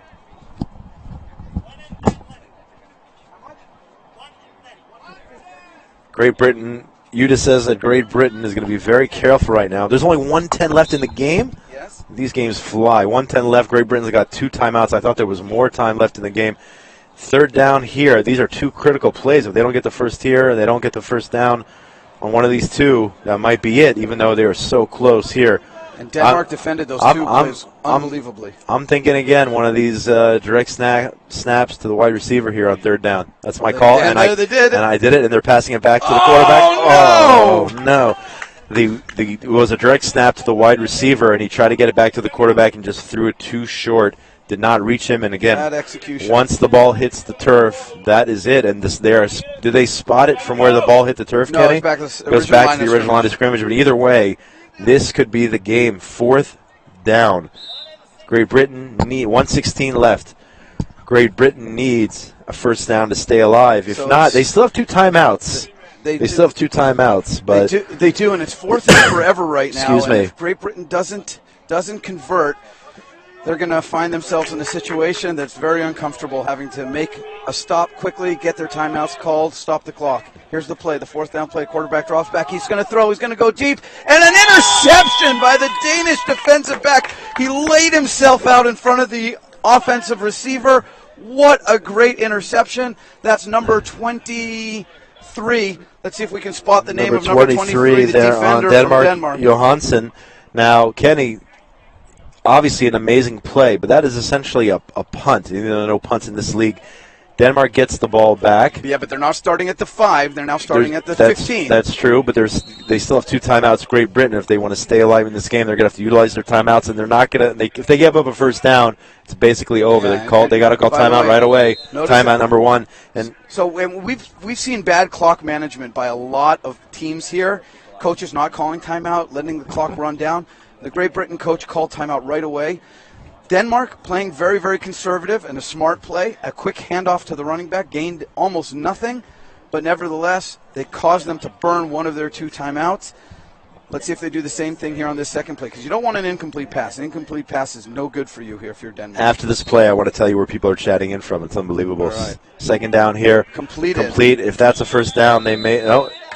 S8: Great Britain, Uda says that Great Britain is going to be very careful right now. There's only 1:10 left in the game.
S9: Yes.
S8: These games fly. 1:10 left. Great Britain's got 2 timeouts. I thought there was more time left in the game. Third down here. These are 2 critical plays. If they don't get the first here, they don't get the first down on one of these 2, that might be it, even though they are so close here.
S9: And Denmark defended those 2 plays unbelievably.
S8: I'm thinking again, one of these direct snaps to the wide receiver here on third down. That's my call.
S9: Yeah,
S8: and
S9: they did.
S8: And I did it, and they're passing it back to the quarterback.
S9: Oh,
S8: no. It was a direct snap to the wide receiver, and he tried to get it back to the quarterback and just threw it too short. Did not reach him, and again,
S9: bad execution.
S8: Once the ball hits the turf, that is it. And do they spot it from where the ball hit the turf,
S9: No,
S8: Kenny?
S9: it
S8: goes back to the original line of scrimmage. But either way, this could be the game. Fourth down. Great Britain 1:16 left. Great Britain needs a first down to stay alive. If not, they still have 2 timeouts. They still have 2 timeouts, but
S9: they do, and it's 4th and forever right now.
S8: Excuse me.
S9: If Great Britain doesn't convert, they're going to find themselves in a situation that's very uncomfortable, having to make a stop quickly, get their timeouts called, stop the clock. Here's the play, the 4th down play. Quarterback drops back. He's going to throw. He's going to go deep. And an interception by the Danish defensive back. He laid himself out in front of the offensive receiver. What a great interception. That's number 23. Let's see if we can spot the name of number 23, the
S8: there
S9: defender
S8: on Denmark,
S9: from Denmark.
S8: Johansson. Now, Kenny, obviously an amazing play, but that is essentially a punt. Even though no punts in this league. Denmark gets the ball back.
S9: Yeah, but they're not starting at the 5. They're now starting at the 15.
S8: That's true, but they still have 2 timeouts. Great Britain, if they want to stay alive in this game, they're going to have to utilize their timeouts, and they're not going to. If they give up a first down, it's basically over.
S9: Yeah,
S8: they got to call timeout right away. Timeout number 1. And
S9: so we've seen bad clock management by a lot of teams here. Coaches not calling timeout, letting the clock run down. The Great Britain coach called timeout right away. Denmark playing very, very conservative and a smart play. A quick handoff to the running back, gained almost nothing, but nevertheless, they caused them to burn one of their 2 timeouts. Let's see if they do the same thing here on this second play, because you don't want an incomplete pass. An incomplete pass is no good for you here if you're Denmark.
S8: After this play, I want to tell you where people are chatting in from. It's unbelievable.
S9: All right.
S8: Second down here.
S9: Complete.
S8: If that's a first down, they may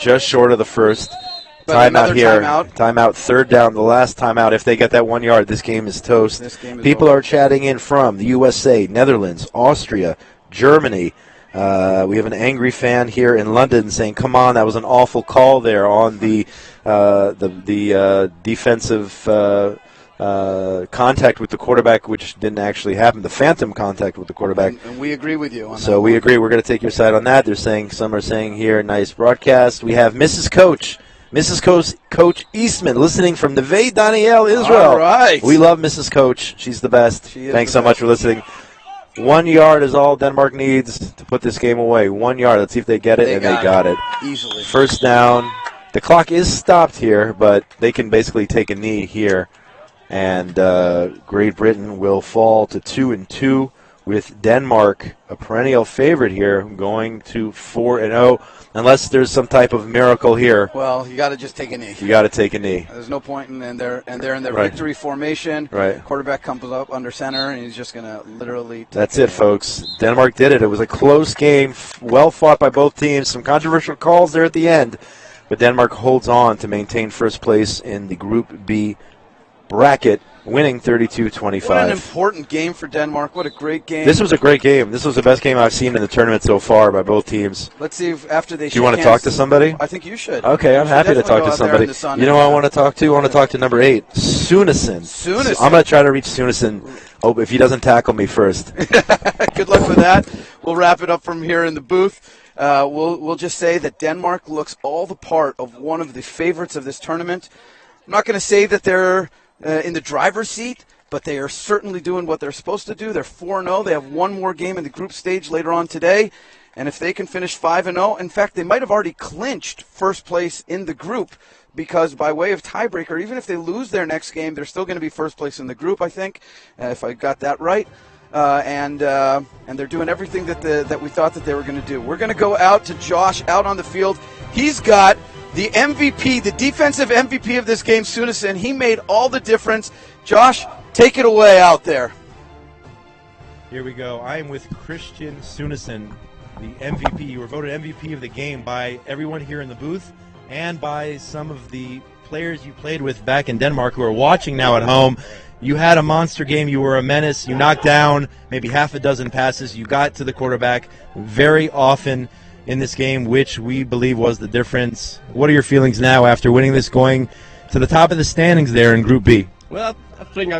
S8: just short of the first. Timeout here. Timeout. Third down. The last timeout. If they get that 1 yard, this game is toast. People are chatting in from the USA, Netherlands, Austria, Germany. We have an angry fan here in London saying, "Come on, that was an awful call there on the defensive contact with the quarterback, which didn't actually happen. The phantom contact with the quarterback."
S9: And we agree with you on that.
S8: So we agree. We're going to take your side on that. Some are saying here, nice broadcast. We have Mrs. Coach Eastman, listening from Neve Daniel, Israel.
S9: All right.
S8: We love Mrs. Coach. She's the best. Thanks so much for listening. 1 yard is all Denmark needs to put this game away. 1 yard. Let's see if they get it, and they got it.
S9: Easily.
S8: First down. The clock is stopped here, but they can basically take a knee here. And Great Britain will fall to 2-2 with Denmark, a perennial favorite here, going to 4-0. Unless there's some type of miracle here.
S9: Well, you got to just take a knee.
S8: You got to take a knee.
S9: There's no point in they're in their
S8: Right.
S9: victory formation.
S8: Right.
S9: Quarterback comes up under center, and he's just going to literally.
S8: That's it, folks. Denmark did it. It was a close game, well fought by both teams. Some controversial calls there at the end, but Denmark holds on to maintain first place in the Group B bracket, winning
S9: What an
S8: 32-25.
S9: important game for Denmark. What a great game.
S8: This was a great game. This was the best game I've seen in the tournament so far by both teams.
S9: Let's see if after they
S8: Do you want to talk to somebody?
S9: I think you should.
S8: Okay, I'm
S9: You should
S8: happy to
S9: definitely
S8: talk
S9: go
S8: to
S9: out there
S8: somebody.
S9: in the sun
S8: You know
S9: and,
S8: who I want to talk to? I want to talk to number 8, Sunesen.
S9: Sunesen.
S8: I'm going to try to reach Sunesen. Oh, if he doesn't tackle me first.
S9: Good luck with that. We'll wrap it up from here in the booth. We'll just say that Denmark looks all the part of one of the favorites of this tournament. I'm not going to say that they're in the driver's seat, but they are certainly doing what they're supposed to do. They're 4-0. They have one more game in the group stage later on today. And if they can finish 5-0, in fact, they might have already clinched first place in the group, because by way of tiebreaker, even if they lose their next game, they're still going to be first place in the group, I think, if I got that right. And they're doing everything that we thought that they were going to do. We're going to go out to Josh out on the field. He's got the MVP, the defensive MVP of this game, Sunesen. He made all the difference. Josh, take it away out there.
S10: Here we go. I am with Christian Sunesen, the MVP. You were voted MVP of the game by everyone here in the booth and by some of the players you played with back in Denmark who are watching now at home. You had a monster game. You were a menace. You knocked down maybe half a dozen passes. You got to the quarterback very often in this game, which we believe was the difference. What are your feelings now after winning this, going to the top of the standings there in Group B?
S11: Well, I think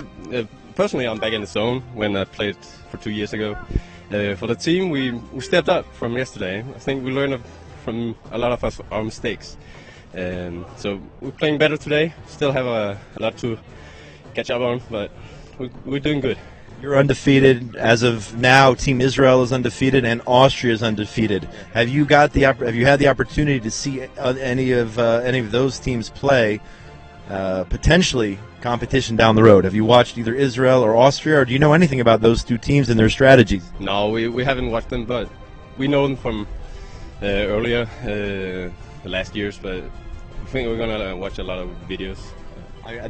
S11: personally I'm back in the zone when I played for 2 years ago. For the team, we stepped up from yesterday. I think we learned from a lot of our mistakes. So we're playing better today. Still have a lot to catch up on, but we're doing good.
S10: You're undefeated as of now. Team Israel is undefeated, and Austria is undefeated. Have you had the opportunity to see any of those teams play? Potentially competition down the road. Have you watched either Israel or Austria, or do you know anything about those two teams and their strategies?
S11: No, we haven't watched them, but we know them from earlier, the last years. But I think we're gonna watch a lot of videos.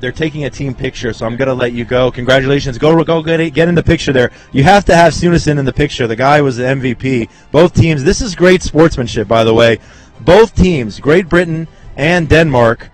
S10: They're taking a team picture, so I'm going to let you go. Congratulations. Go get in the picture there. You have to have Sunesen in the picture. The guy was the MVP. Both teams. This is great sportsmanship, by the way. Both teams, Great Britain and Denmark,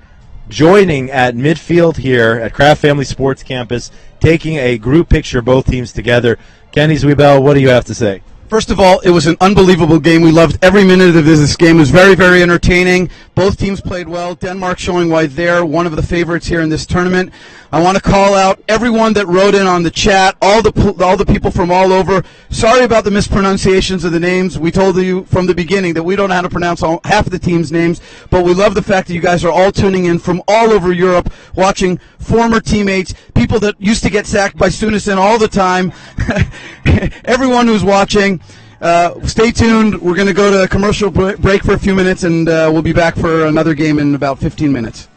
S10: joining at midfield here at Kraft Family Sports Campus, taking a group picture, both teams together. Kenny Zwiebel, what do you have to say?
S6: First of all, it was an unbelievable game. We loved every minute of this game. It was very, very entertaining. Both teams played well. Denmark showing why they're one of the favorites here in this tournament. I want to call out everyone that wrote in on the chat, all the people from all over. Sorry about the mispronunciations of the names. We told you from the beginning that we don't know how to pronounce half of the teams' names, but we love the fact that you guys are all tuning in from all over Europe, watching former teammates, people that used to get sacked by Sunesen all the time. Everyone who's watching. Stay tuned. We're going to go to a commercial break for a few minutes, and we'll be back for another game in about 15 minutes.